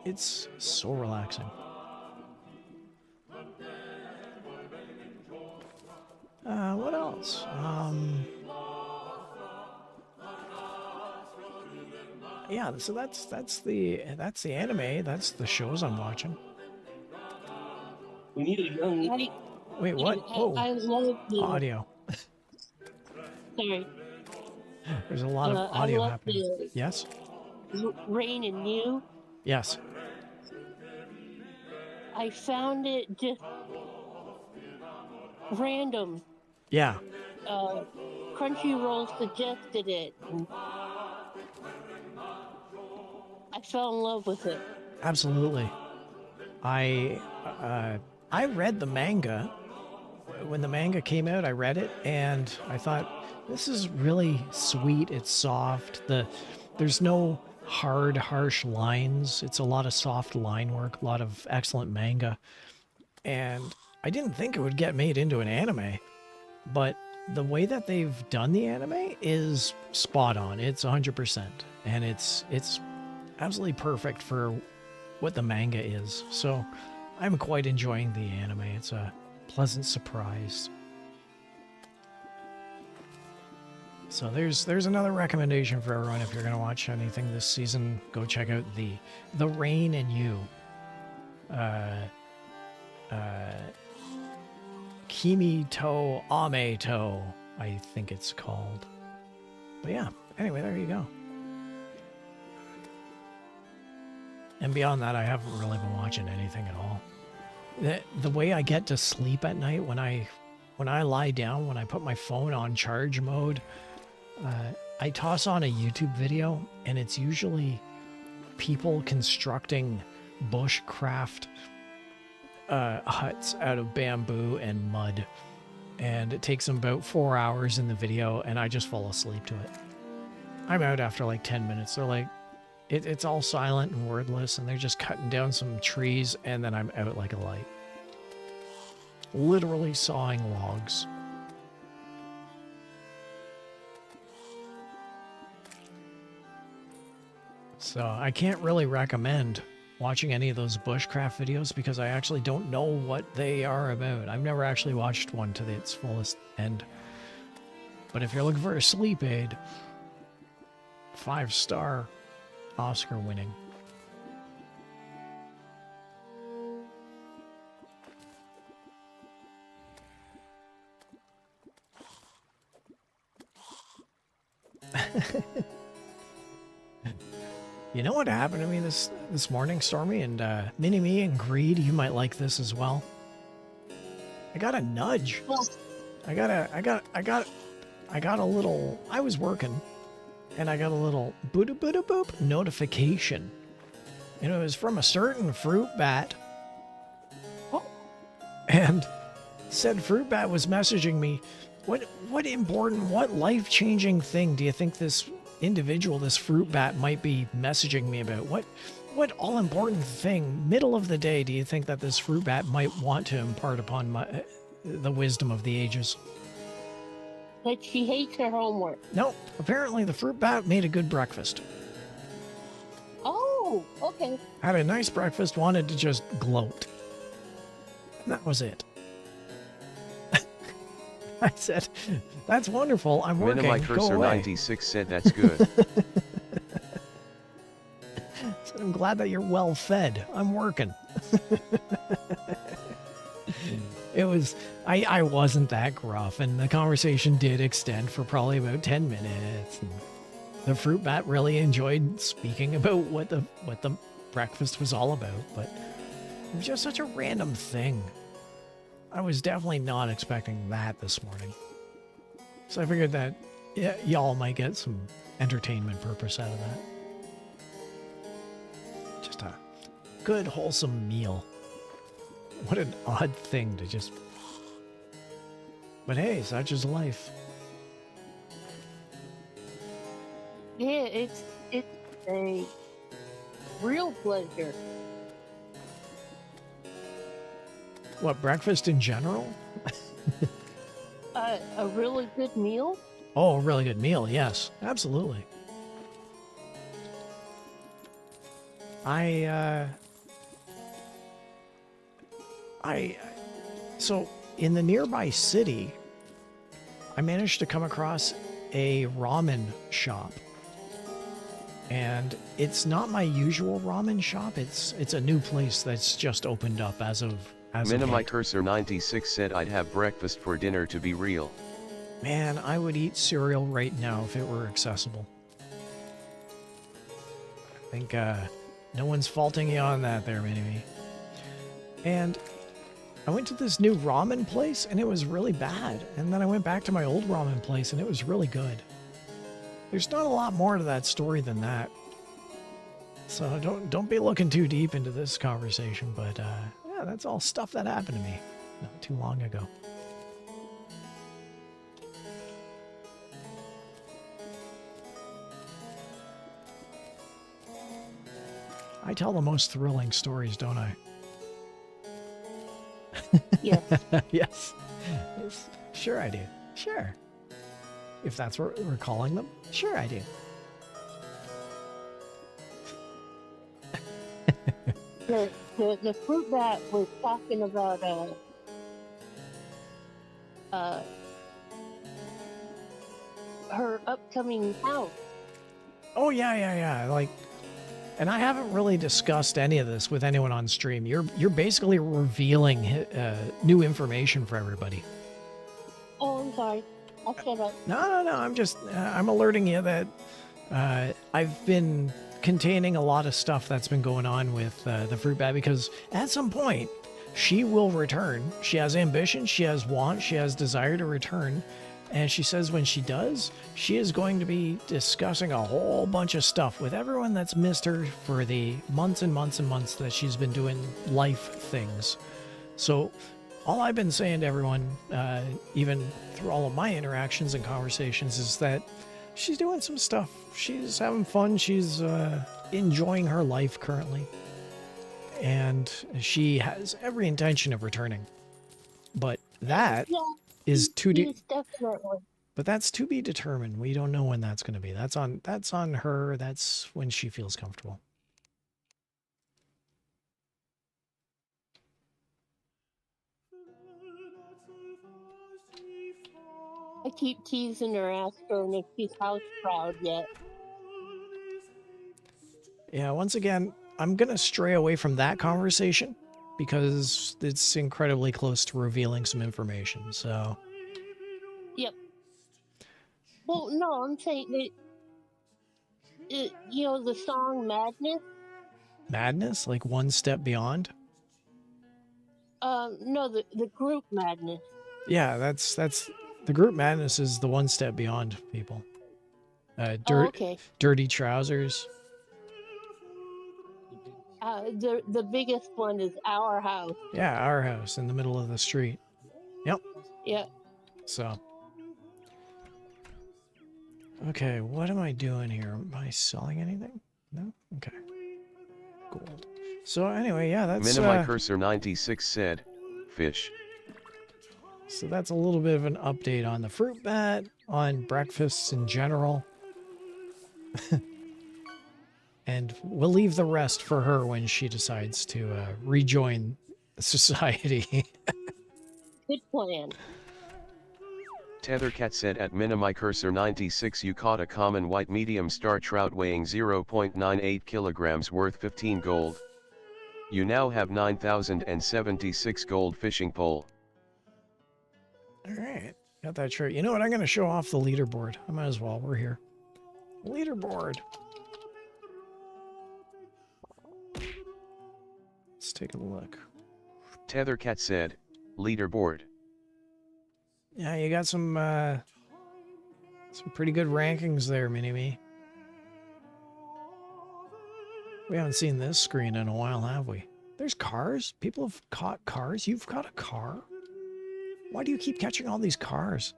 It's so relaxing. What else? Yeah, so that's the anime. That's the shows I'm watching. We need a young. Wait, what? I love the audio. Sorry. There's a lot of audio happening. Yes? Rain and You. Yes. I found it just random. Yeah. Crunchyroll suggested it. I fell in love with it. Absolutely. I read the manga. When the manga came out, I read it, and I thought, this is really sweet. It's soft. There's no hard, harsh lines. It's a lot of soft line work, a lot of excellent manga. And I didn't think it would get made into an anime, but the way that they've done the anime is spot on. It's 100%, and it's absolutely perfect for what the manga is. So I'm quite enjoying the anime. It's a pleasant surprise. So there's another recommendation for everyone. If you're going to watch anything this season, go check out The Rain and You. Kimi to Ame to, I think it's called. But yeah, anyway, there you go. And beyond that, I haven't really been watching anything at all. The way I get to sleep at night when I lie down, when I put my phone on charge mode, I toss on a YouTube video, and it's usually people constructing bushcraft huts out of bamboo and mud. And it takes them about 4 hours in the video, and I just fall asleep to it. I'm out after like 10 minutes. They're like, it's all silent and wordless, and they're just cutting down some trees, and then I'm out like a light. Literally sawing logs. So I can't really recommend watching any of those bushcraft videos because I actually don't know what they are about. I've never actually watched one to its fullest end. But if you're looking for a sleep aid, 5-star, Oscar winning. You know what happened to me this morning, Stormy, and Mini-Me and Greed? You might like this as well. I got a nudge. I got a little. I was working, and I got a little boop notification, and it was from a certain fruit bat. And said fruit bat was messaging me. What important, what life-changing thing do you think this individual, this fruit bat, might be messaging me about? What all-important thing, middle of the day, do you think that this fruit bat might want to impart upon the wisdom of the ages? But she hates her homework. No, apparently the fruit bat made a good breakfast. Oh, okay. Had a nice breakfast, wanted to just gloat. And that was it. I said, that's wonderful, I'm working, Minimi go Cursor away. 96 said that's good. So I'm glad that you're well fed. I'm working. It was, I wasn't that gruff, and the conversation did extend for probably about 10 minutes. And the fruit bat really enjoyed speaking about what the breakfast was all about, but it was just such a random thing. I was definitely not expecting that this morning. So I figured that y'all might get some entertainment purpose out of that. Just a good, wholesome meal. What an odd thing to just... But hey, such is life. Yeah, it's a real pleasure. What, breakfast in general? A really good meal? Oh, a really good meal, yes. Absolutely. So in the nearby city, I managed to come across a ramen shop. And it's not my usual ramen shop. It's a new place that's just opened up as of Minimi Cursor 96 said I'd have breakfast for dinner to be real. Man, I would eat cereal right now if it were accessible. I think no one's faulting you on that there, Mini-Me. And I went to this new ramen place and it was really bad. And then I went back to my old ramen place and it was really good. There's not a lot more to that story than that. So don't be looking too deep into this conversation, but yeah, that's all stuff that happened to me not too long ago. I tell the most thrilling stories, don't I? Yes. Yes. Sure I do. Sure. If that's what we're calling them, sure I do. The fruit bat was talking about her upcoming house. Oh yeah. Like, and I haven't really discussed any of this with anyone on stream. You're basically revealing new information for everybody. Oh, I'm sorry. I'll shut up. No. I'm alerting you that I've been containing a lot of stuff that's been going on with the fruit bat, because at some point she will return. She has ambition, she has want, she has desire to return. And she says when she does, she is going to be discussing a whole bunch of stuff with everyone that's missed her for the months and months and months that she's been doing life things. So all I've been saying to everyone, even through all of my interactions and conversations, is that she's doing some stuff. She's having fun. She's enjoying her life currently. And she has every intention of returning. But that is but that's to be determined. We don't know when that's going to be. That's on her. That's when she feels comfortable. I keep teasing her, asking if she's house proud yet. Yeah, once again, I'm going to stray away from that conversation because it's incredibly close to revealing some information, so... Yep. Well, no, I'm saying that, you know, the song Madness? Madness? Like One Step Beyond? No, the group Madness. Yeah, that's... The group Madness is the One Step Beyond people. Okay. Dirty Trousers. The biggest one is Our House. Yeah, Our House in the middle of the street. Yep. Yeah. So. Okay, what am I doing here? Am I selling anything? No? Okay. Gold. So anyway, yeah, that's... Minimicursor96 said, fish. So that's a little bit of an update on the fruit bat, on breakfasts in general. And we'll leave the rest for her when she decides to rejoin society. Good plan. Tethercat said at Minimicursor96 you caught a common white medium star trout weighing 0.98 kilograms worth 15 gold. You now have 9,076 gold fishing pole. Alright, got that shirt. You know what, I'm going to show off the leaderboard. I might as well, we're here. Leaderboard. Let's take a look. Tethercat said, leaderboard. Yeah, you got some pretty good rankings there, Mini-Me. We haven't seen this screen in a while, have we? There's cars? People have caught cars? You've got a car? Why do you keep catching all these cars?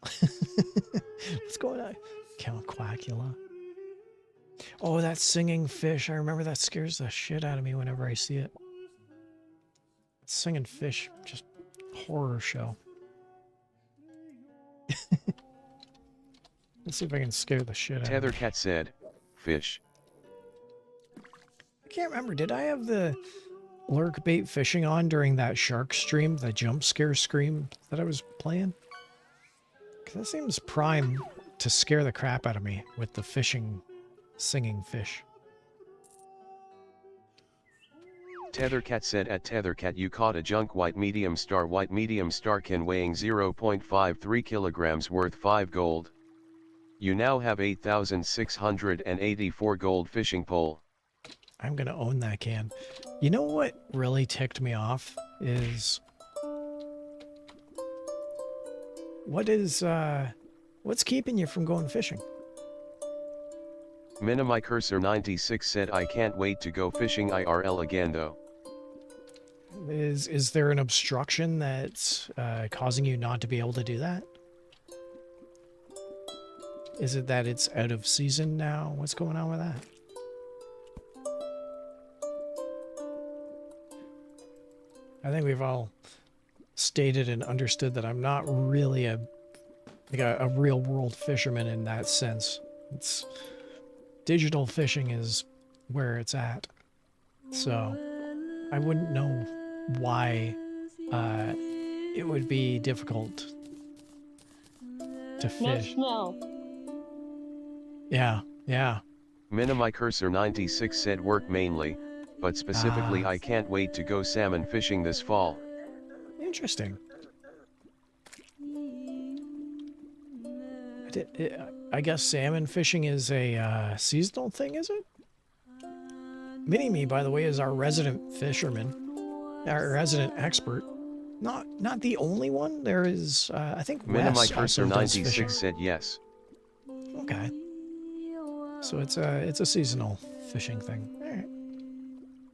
What's going on? Count Quackula. Oh, that singing fish. I remember that scares the shit out of me whenever I see it. Singing fish. Just horror show. Let's see if I can scare the shit out of me. Tethercat said, fish. I can't remember. Did I have the Lurkbait fishing on during that shark stream, the jump scare scream that I was playing? Because that seems prime to scare the crap out of me with the fishing, singing fish. Tethercat said at Tethercat you caught a junk white medium star can weighing 0.53 kilograms worth 5 gold. You now have 8,684 gold fishing pole. I'm going to own that can. You know what really ticked me off is... What's keeping you from going fishing? Minimicursor96 said I can't wait to go fishing IRL again though. Is there an obstruction that's causing you not to be able to do that? Is it that it's out of season now? What's going on with that? I think we've all stated and understood that I'm not really a real world fisherman in that sense. It's digital fishing is where it's at. So I wouldn't know why it would be difficult to fish. No smell. Yeah, yeah. Minimicursor96 said work mainly, but specifically I can't wait to go salmon fishing this fall. Interesting. I guess salmon fishing is a seasonal thing, is it? Mini-Me, by the way, is our resident fisherman, our resident expert. Not the only one. There is, I think, Wes also does fishing. Minimicursor96 said yes. Okay. So it's a seasonal fishing thing. All right.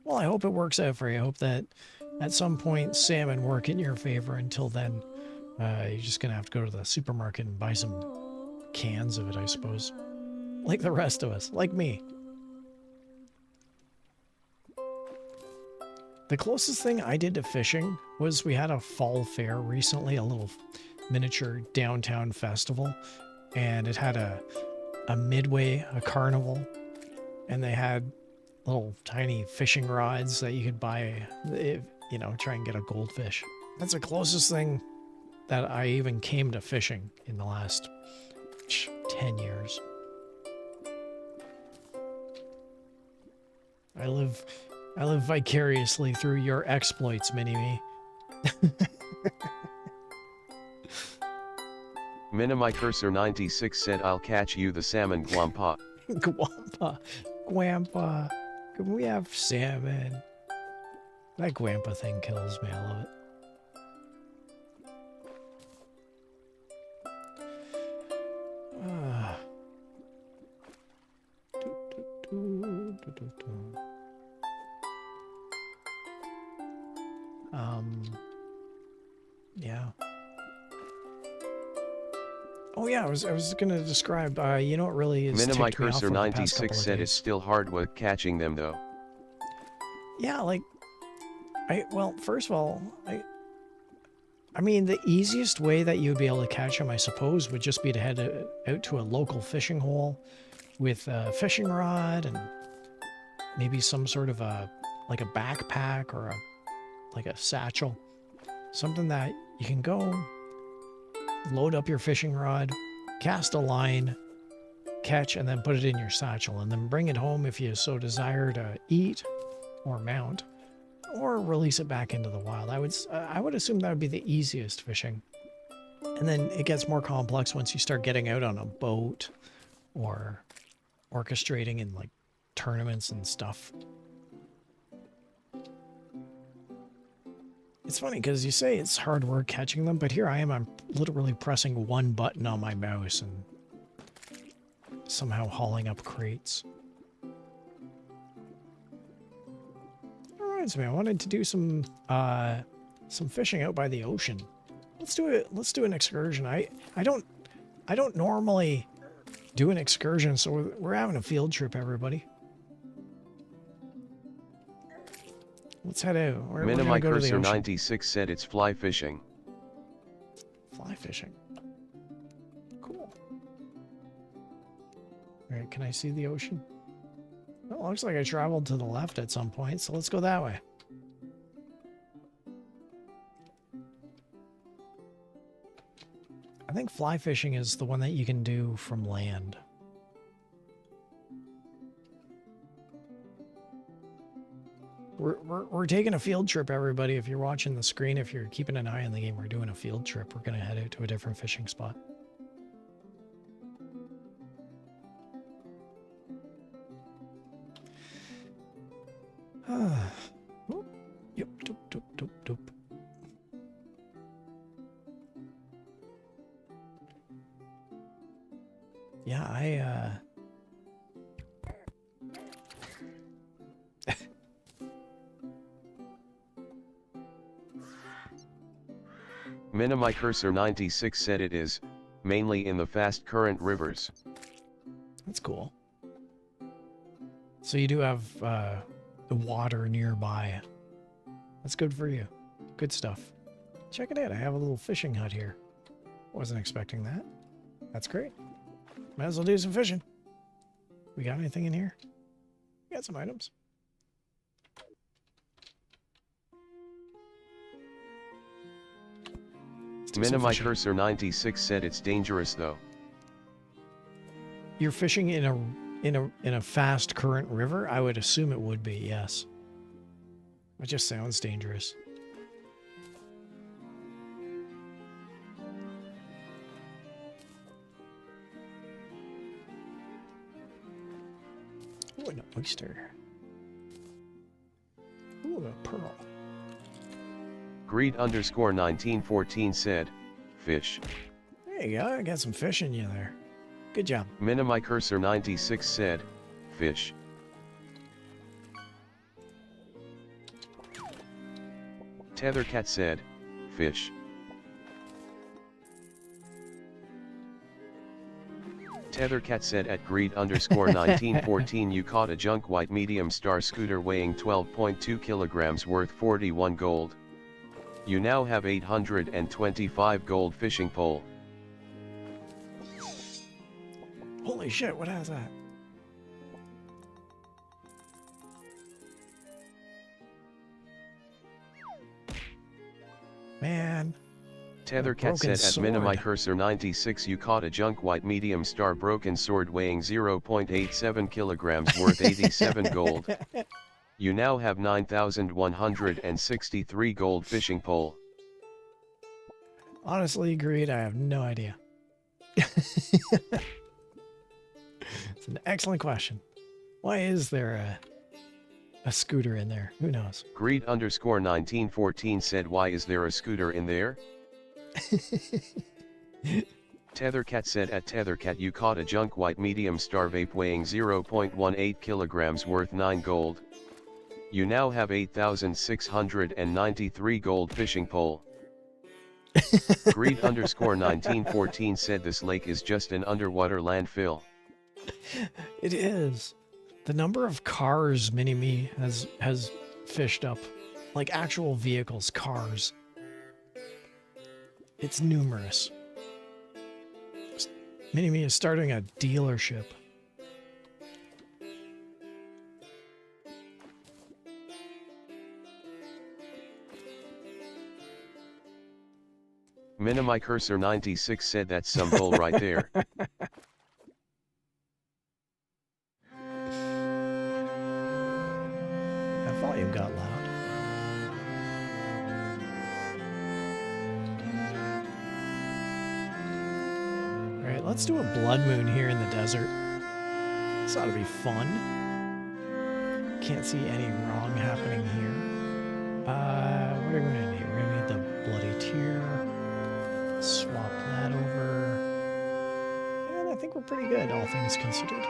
Well, I hope it works out for you. I hope that at some point salmon work in your favor. Until then, you're just gonna have to go to the supermarket and buy some cans of it, I suppose. Like the rest of us, like me. The closest thing I did to fishing was we had a fall fair recently, a little miniature downtown festival, and it had a midway, a carnival, and they had little tiny fishing rods that you could buy if, you know, try and get a goldfish. That's the closest thing that I even came to fishing in the last 10 years. I live vicariously through your exploits, Mini-Me. Minimicursor96 said I'll catch you the salmon Gwampa. Gwampa. Can we have salmon? That Gwampa thing kills me. I love it. Yeah. Oh yeah, I was gonna describe. You know what really is Minimicursor96 said it's still hard with catching them though. Yeah, like, well, first of all, I mean, the easiest way that you'd be able to catch them, I suppose, would just be to head out to a local fishing hole with a fishing rod and maybe some sort of like a backpack or like a satchel, something that you can go load up your fishing rod, cast a line, catch, and then put it in your satchel, and then bring it home if you so desire to eat or mount, or release it back into the wild. I would assume that would be the easiest fishing. And then it gets more complex once you start getting out on a boat or orchestrating in like tournaments and stuff. It's funny because you say it's hard work catching them, but here I am, I'm literally pressing one button on my mouse and somehow hauling up crates. Reminds me, I wanted to do some fishing out by the ocean. Let's do it. Let's do an excursion. I don't normally do an excursion, so we're having a field trip, everybody. Let's head out. Minimicursor96 said it's fly fishing. Fly fishing. Cool. Alright, can I see the ocean? Well, it looks like I traveled to the left at some point, so let's go that way. I think fly fishing is the one that you can do from land. We're taking a field trip, everybody. If you're watching the screen, if you're keeping an eye on the game, we're doing a field trip. We're going to head out to a different fishing spot. Yep, doop, doop, doop, doop. Yeah, Minimicursor96 said it is, mainly in the fast current rivers. That's cool. So you do have the water nearby. That's good for you. Good stuff. Check it out. I have a little fishing hut here. Wasn't expecting that. That's great. Might as well do some fishing. We got anything in here? We got some items. Minimi Cursor 96 said it's dangerous though. You're fishing in a fast current river? I would assume it would be, yes. It just sounds dangerous. Ooh, an oyster. Ooh, a pearl. Greed underscore 1914 said, fish. There you go, I got some fish in you there. Good job. Minimi Cursor 96 said, fish. Tethercat said, fish. Tethercat said at greed underscore 1914 you caught a junk white medium star scooter weighing 12.2 kilograms worth 41 gold. You now have 825 gold fishing pole. Holy shit, what has that? Man. Tethercat said at Minimi Cursor 96 you caught a junk white medium star broken sword weighing 0.87 kilograms worth 87 gold. You now have 9,163 gold fishing pole. Honestly, Greed, I have no idea. It's an excellent question. Why is there a scooter in there? Who knows? Greed underscore 1914 said why is there a scooter in there? Tethercat said at Tethercat you caught a junk white medium star vape weighing 0.18 kilograms worth 9 gold. You now have 8,693 gold fishing pole. Greed underscore 1914 said this lake is just an underwater landfill. It is. The number of cars Mini-Me has fished up, like actual vehicles, cars. It's numerous. Mini-Me is starting a dealership. Minimi Cursor 96 said that's some bull right there. That volume got loud. Alright, let's do a blood moon here in the desert. This ought to be fun. Can't see any wrong happening here. What are we gonna need? We're gonna need the bloody tear. Swap that over. And I think we're pretty good, all things considered.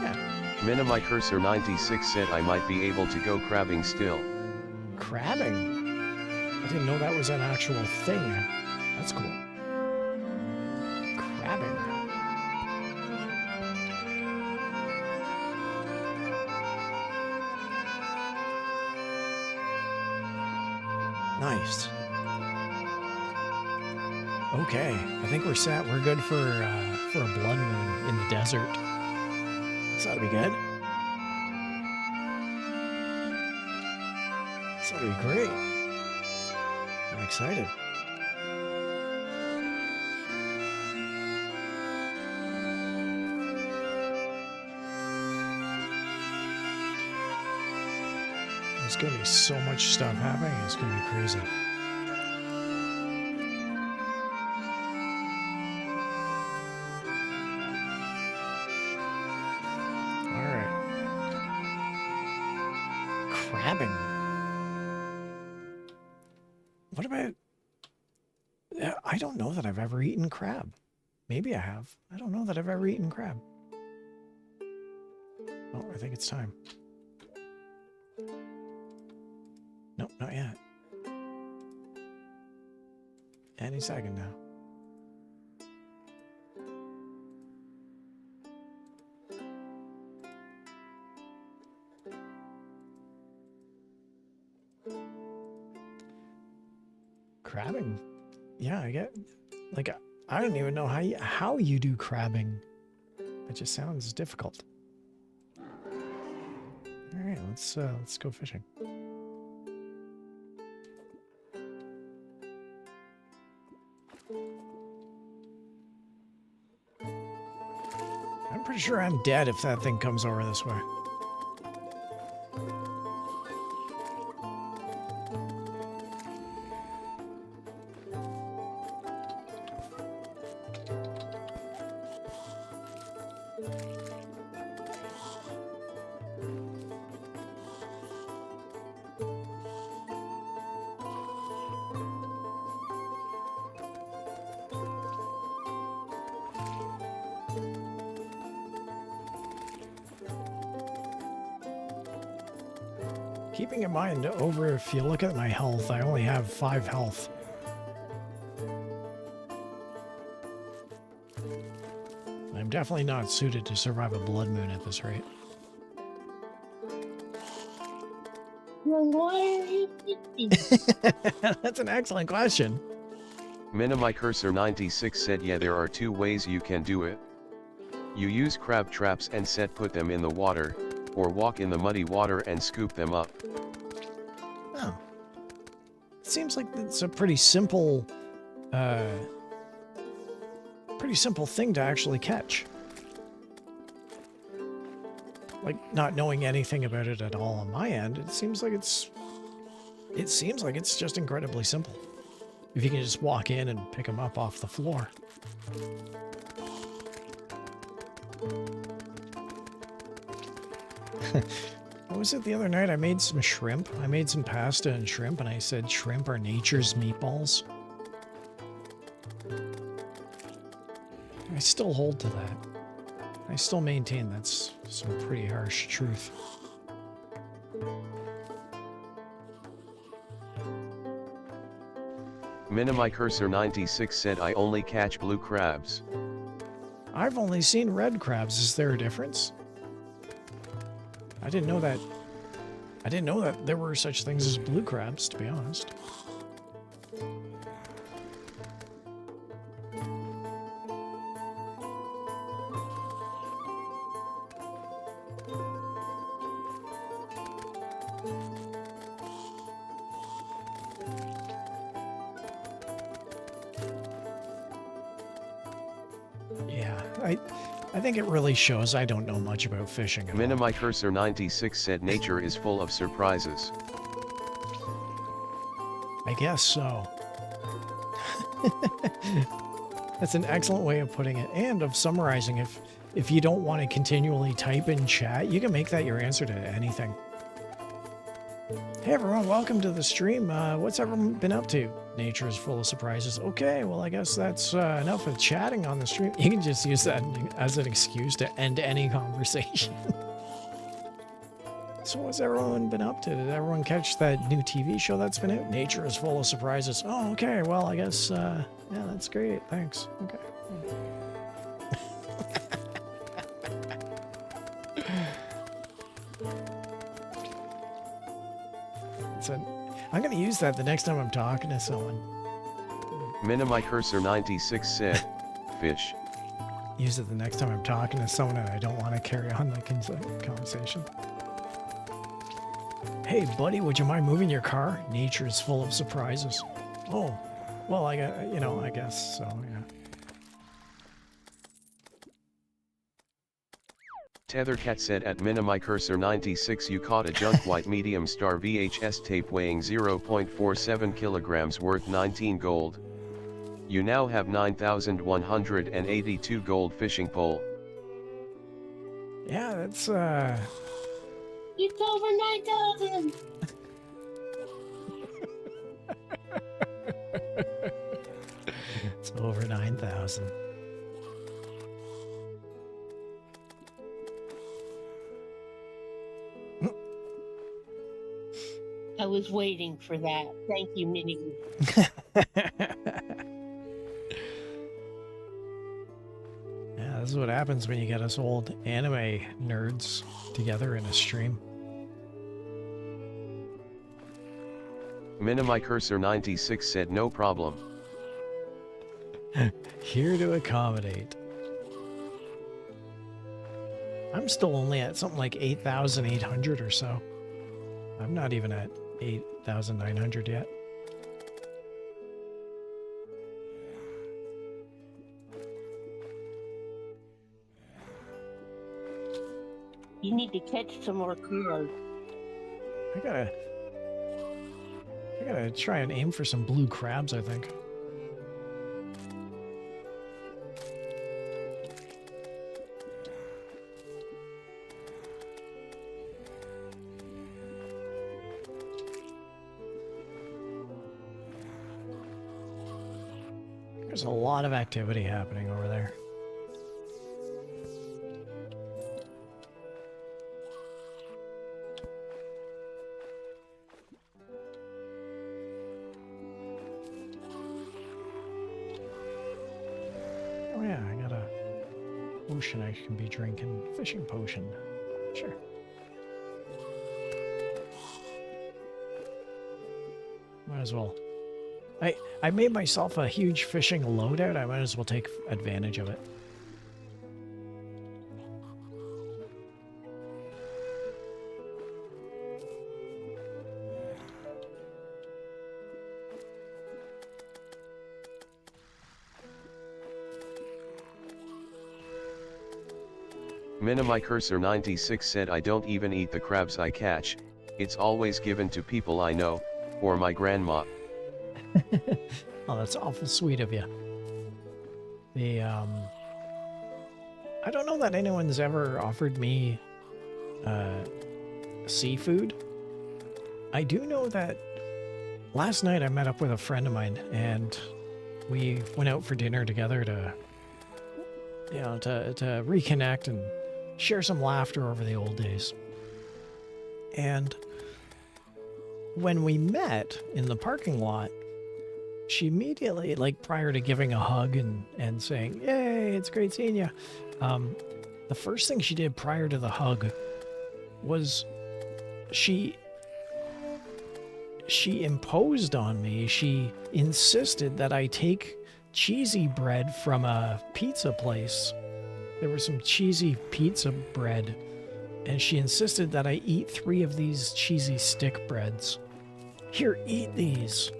Yeah. Minimi Cursor 96 said I might be able to go crabbing still. Crabbing? I didn't know that was an actual thing. That's cool. Crabbing. Nice. Okay, I think we're set. We're good for a blood moon in the desert. This ought to be good. This ought to be great. I'm excited. There's going to be so much stuff happening, it's going to be crazy. Alright. Crabbing. What about... I don't know that I've ever eaten crab. Maybe I have. I don't know that I've ever eaten crab. Oh, I think it's time. Nope, not yet. Any second now. crabbing. Yeah, I get, like, I don't even know how you do crabbing. It just sounds difficult. All right, let's go fishing. I'm pretty sure I'm dead if that thing comes over this way. Keeping in mind, if you look at my health, I only have 5 health. I'm definitely not suited to survive a blood moon at this rate. Well, why are you fishing? That's an excellent question. Minimicursor96 said yeah, there are 2 ways you can do it. You use crab traps and put them in the water, or walk in the muddy water and scoop them up. Oh. It seems like it's a pretty simple thing to actually catch. Like, not knowing anything about it at all on my end, it seems like it's just incredibly simple. If you can just walk in and pick them up off the floor. What was it the other night? I made some shrimp. I made some pasta and shrimp, and I said shrimp are nature's meatballs. I still hold to that. I still maintain that's some pretty harsh truth. Minimicursor96 said I only catch blue crabs. I've only seen red crabs. Is there a difference? I didn't know that. I didn't know that there were such things as blue crabs, to be honest. Yeah, I think it really shows I don't know much about fishing at all. Minimicursor96 said nature is full of surprises. I guess so. That's an excellent way of putting it, and of summarizing. If you don't want to continually type in chat, you can make that your answer to anything. Hey everyone, welcome to the stream. What's everyone been up to? Nature is full of surprises. Okay, well I guess that's enough of chatting on the stream. You can just use that as an excuse to end any conversation. So what's everyone been up to? Did everyone catch that new TV show that's been out? Nature is full of surprises. Oh, okay, well I guess, yeah, that's great. Thanks. Okay. I'm going to use that the next time I'm talking to someone. Minimicursor96 said, fish. Use it the next time I'm talking to someone and I don't want to carry on the conversation. Hey, buddy, would you mind moving your car? Nature is full of surprises. Oh, well, I guess so, yeah. Tethercat said at Minimicursor96 you caught a junk white medium star VHS tape weighing 0.47 kilograms worth 19 gold. You now have 9,182 gold fishing pole. Yeah, that's It's over 9,000! it's over 9,000. I was waiting for that. Thank you, Minnie. Yeah, this is what happens when you get us old anime nerds together in a stream. Minimicursor96 said no problem. Here to accommodate. I'm still only at something like 8,800 or so. I'm not even at 8,900 yet. You need to catch some more cars. I gotta try and aim for some blue crabs, I think. There's a lot of activity happening over there. Oh yeah, I got a potion I can be drinking. Fishing potion. Sure. Might as well. I made myself a huge fishing loadout. I might as well take advantage of it. Minimicursor96 said I don't even eat the crabs I catch, it's always given to people I know, or my grandma. Oh, that's awful sweet of you. I don't know that anyone's ever offered me seafood. I do know that last night I met up with a friend of mine and we went out for dinner together to, you know, to reconnect and share some laughter over the old days. And when we met in the parking lot, she immediately, like prior to giving a hug and saying, "Yay, it's great seeing you," the first thing she did prior to the hug was she imposed on me. She insisted that I take cheesy bread from a pizza place. There was some cheesy pizza bread, and she insisted that I eat 3 of these cheesy stick breads. Here, eat these.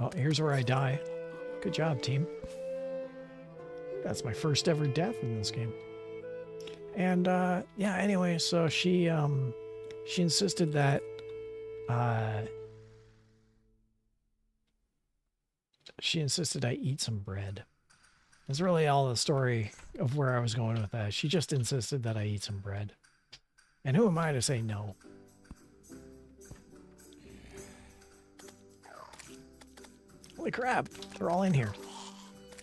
Oh, here's where I die. Good job, team. That's my first ever death in this game. And, yeah, anyway, so she insisted that, she insisted I eat some bread. That's really all the story of where I was going with that. She just insisted that I eat some bread. And who am I to say no? Holy crap, they're all in here.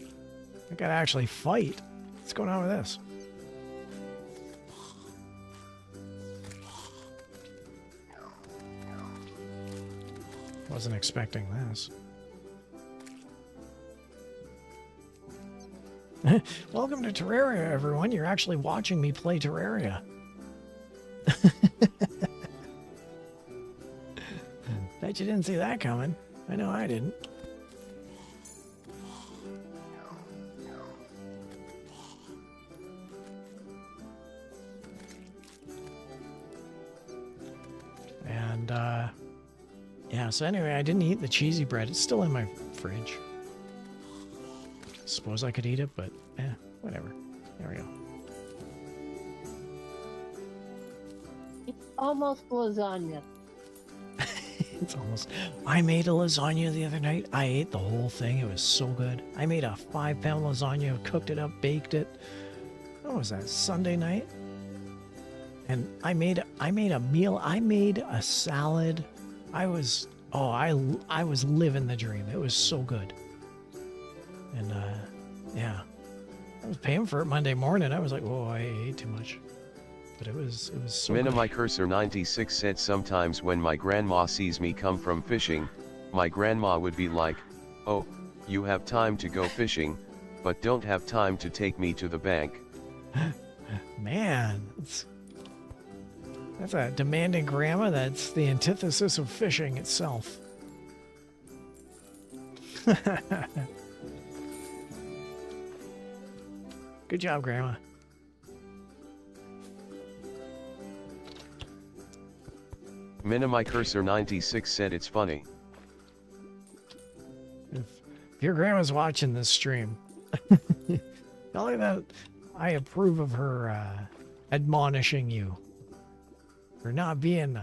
I gotta actually fight. What's going on with this? Wasn't expecting this. Welcome to Terraria, everyone. You're actually watching me play Terraria. Bet you didn't see that coming. I know I didn't. And, yeah, so anyway, I didn't eat the cheesy bread. It's still in my fridge. Suppose I could eat it, but, whatever. There we go. It's almost lasagna. It's almost... I made a lasagna the other night. I ate the whole thing. It was so good. I made a 5-pound lasagna, cooked it up, baked it. What was that, Sunday night? And I made a meal. I made a salad. I was living the dream. It was so good. And, yeah. I was paying for it Monday morning. I was like, whoa, I ate too much. But it was so good. Minimicursor96 said sometimes when my grandma sees me come from fishing, my grandma would be like, "Oh, you have time to go fishing, but don't have time to take me to the bank." Man, That's a demanding grandma. That's the antithesis of fishing itself. Good job, Grandma. Minimi Cursor 96 said it's funny. If your grandma's watching this stream, tell her that I approve of her admonishing you for not being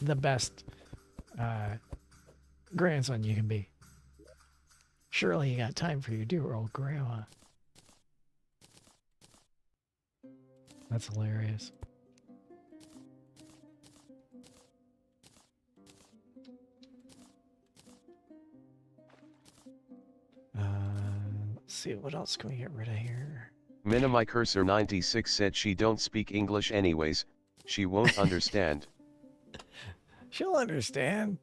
the best grandson you can be. Surely you got time for your dear old grandma. That's hilarious. Let's see, what else can we get rid of here? Minimi Cursor 96 said she don't speak English anyways, she won't understand. She'll understand.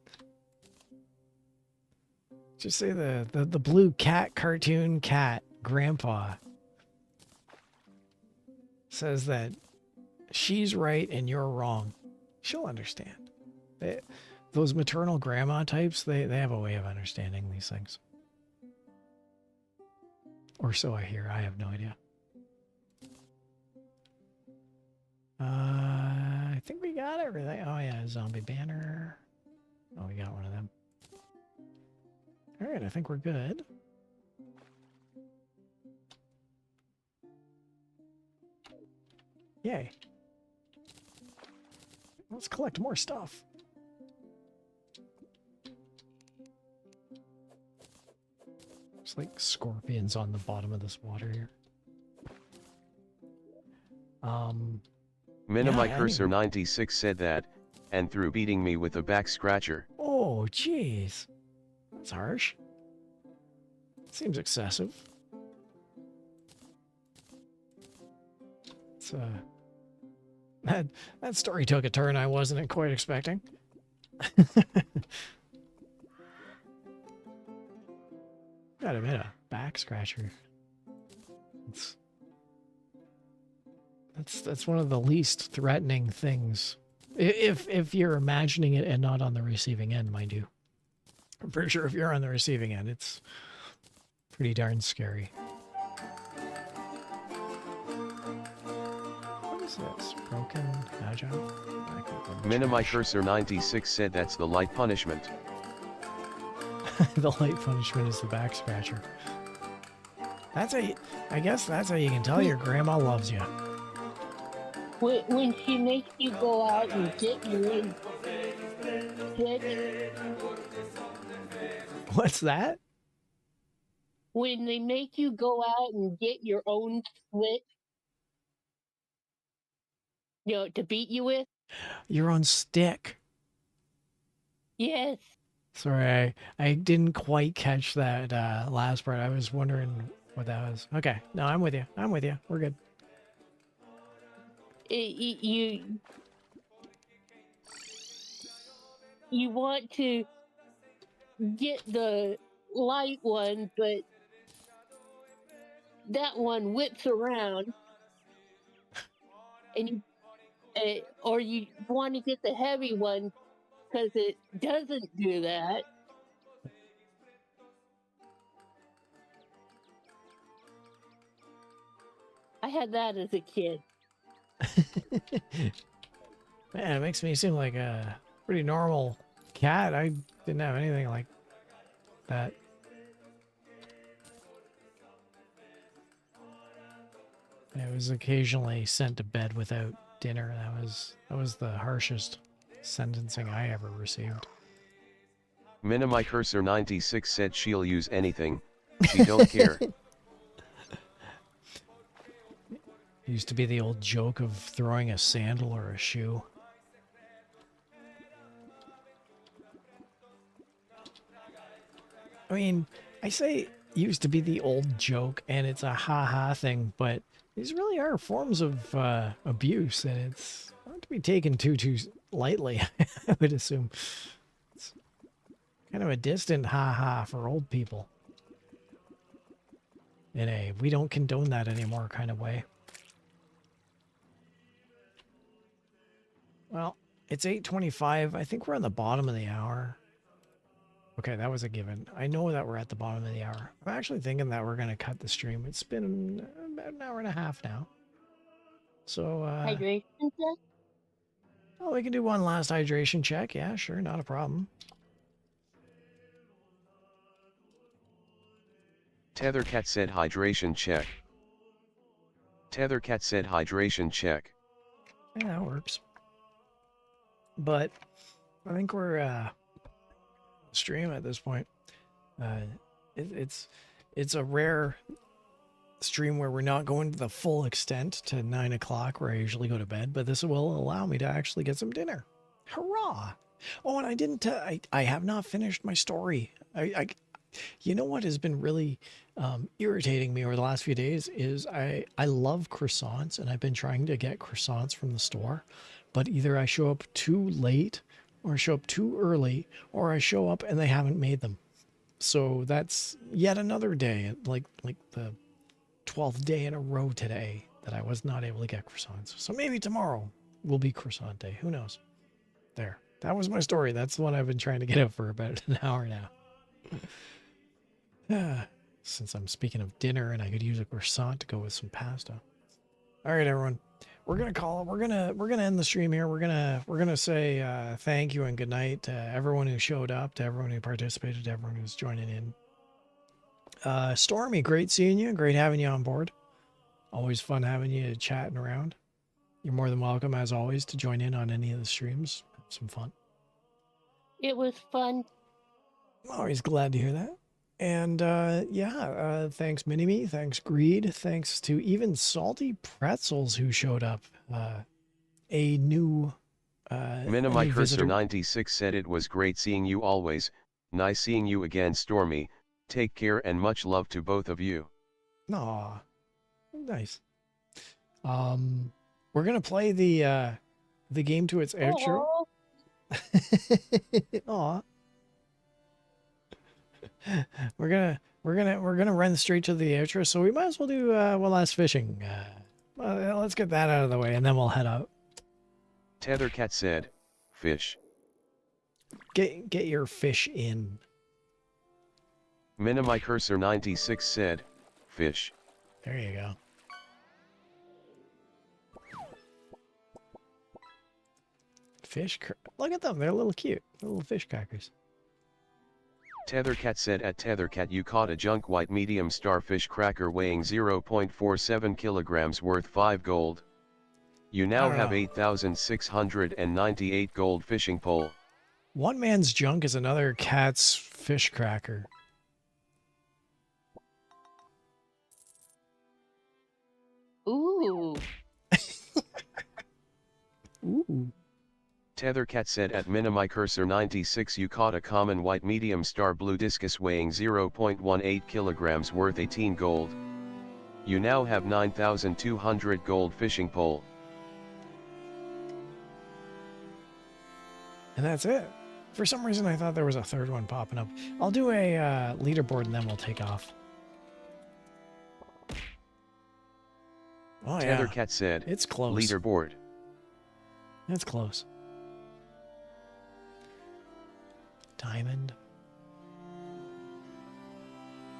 Just say the blue cat cartoon cat grandpa says that she's right and you're wrong. She'll understand. Those maternal grandma types, they have a way of understanding these things. Or so I hear. I have no idea. I think we got everything. Oh yeah, zombie banner. Oh, we got one of them. All right, I think we're good. Yay. Let's collect more stuff. There's like scorpions on the bottom of this water here. Minimi yeah, Cursor 96 said that, and through beating me with a back scratcher. Oh, jeez. That's harsh. Seems excessive. It's that story took a turn I wasn't quite expecting. Gotta admit, a back scratcher. That's one of the least threatening things. If you're imagining it and not on the receiving end, mind you. I'm pretty sure if you're on the receiving end, it's pretty darn scary. What is this? Broken? Agile? Minimi Cursor 96 said that's the light punishment. The light punishment is the back scratcher. That's I guess that's how you can tell your grandma loves you. When she makes you go out and get your own switch. What's that? When they make you go out and get your own switch, you know, to beat you with. Your own stick. Yes. Sorry, I didn't quite catch that last part. I was wondering what that was. Okay, no, I'm with you. I'm with you. We're good. You want to get the light one, but that one whips around, and you, or you want to get the heavy one because it doesn't do that. I had that as a kid. Man, it makes me seem like a pretty normal cat. I didn't have anything like that. I was occasionally sent to bed without dinner. That was the harshest sentencing I ever received. Minimi Cursor 96 said she'll use anything. She don't care. Used to be the old joke of throwing a sandal or a shoe. I mean, I say used to be the old joke, and it's a ha-ha thing, but these really are forms of abuse, and it's not to be taken too lightly, I would assume. It's kind of a distant ha-ha for old people. In a we don't condone that anymore kind of way. It's 8:25. I think we're on the bottom of the hour. Okay, that was a given. I know that we're at the bottom of the hour. I'm actually thinking that we're going to cut the stream. It's been about an hour and a half now. So, Hydration check? oh, we can do one last hydration check. Yeah, sure, not a problem. Tethercat said hydration check. Tethercat said hydration check. Yeah, that works. But I think we're stream at this point. It's a rare stream where we're not going to the full extent to 9 o'clock where I usually go to bed, but this will allow me to actually get some dinner. Hurrah! Oh, and I didn't. I have not finished my story. You know what has been really irritating me over the last few days is I love croissants, and I've been trying to get croissants from the store, but either I show up too late or I show up too early, or I show up and they haven't made them. So that's yet another day, like the 12th day in a row today that I was not able to get croissants. So maybe tomorrow will be croissant day. Who knows? There. That was my story. That's the one I've been trying to get out for about an hour now. Since I'm speaking of dinner and I could use a croissant to go with some pasta. All right, everyone. We're gonna call it. We're gonna end the stream here. We're gonna say thank you and good night to everyone who showed up, to everyone who participated, to everyone who's joining in. Stormy, great seeing you. Great having you on board. Always fun having you chatting around. You're more than welcome, as always, to join in on any of the streams. Have some fun. It was fun. Always glad to hear that. And thanks Mini-Me, thanks Greed, thanks to even Salty Pretzels who showed up. A new Minimi Cursor 96 said it was great seeing you always. Nice seeing you again, Stormy. Take care and much love to both of you. Aw, nice. We're gonna play the game to its outro. Aw. We're gonna run straight to the outro, so we might as well do one last fishing. Let's get that out of the way, and then we'll head out. Tethercat said, "Fish." Get your fish in. Minimi Cursor 96 said, "Fish." There you go. Fish. Look at them. They're a little cute. Little fish crackers. Tethercat said, at Tethercat you caught a junk white medium starfish cracker weighing 0.47 kilograms worth 5 gold. You now have 8,698 gold fishing pole. One man's junk is another cat's fish cracker. Ooh. Ooh. Tethercat said, at Minimi Cursor 96 you caught a common white medium star blue discus weighing 0.18 kilograms worth 18 gold. You now have 9,200 gold fishing pole. And that's it. For some reason I thought there was a third one popping up. I'll do a leaderboard and then we'll take off. Oh yeah. Tethercat said, it's close. Leaderboard. It's close. Diamond.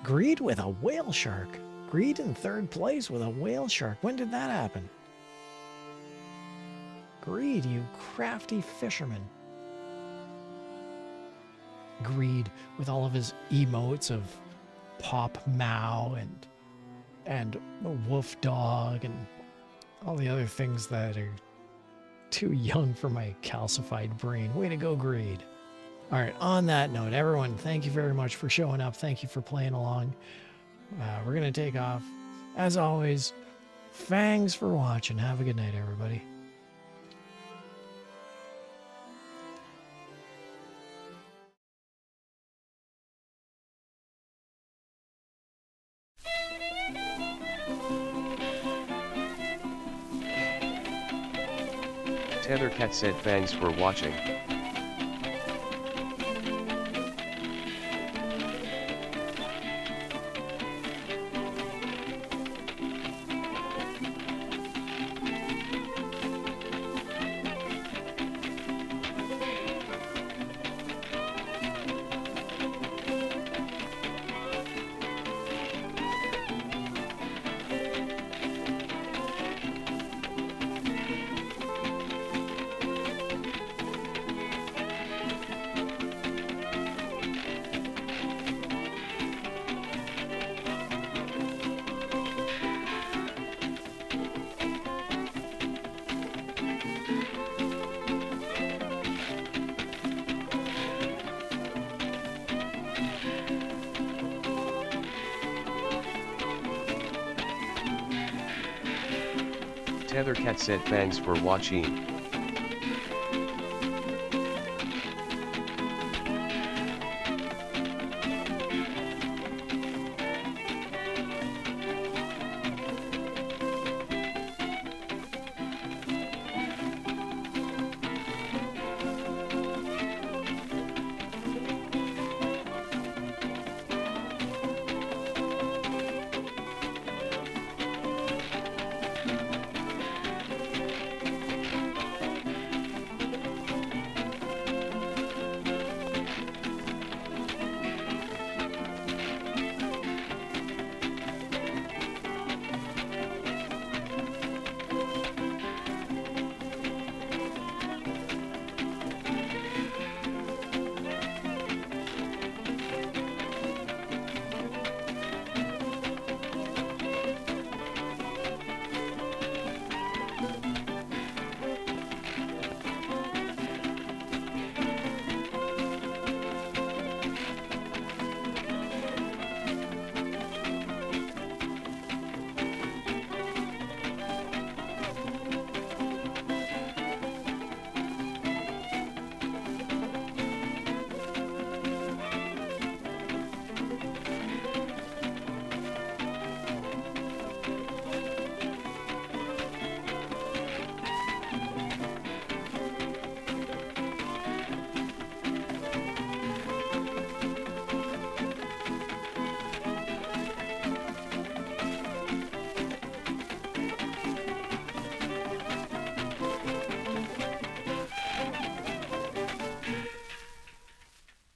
Greed with a whale shark. Greed in third place with a whale shark. When did that happen? Greed, you crafty fisherman. Greed with all of his emotes of Pop Mao and Wolf Dog and all the other things that are too young for my calcified brain. Way to go, Greed. All right, on that note, everyone, thank you very much for showing up. Thank you for playing along. We're going to take off. As always, thanks for watching. Have a good night, everybody. Tethercat said, thanks for watching. Tethercat said thanks for watching.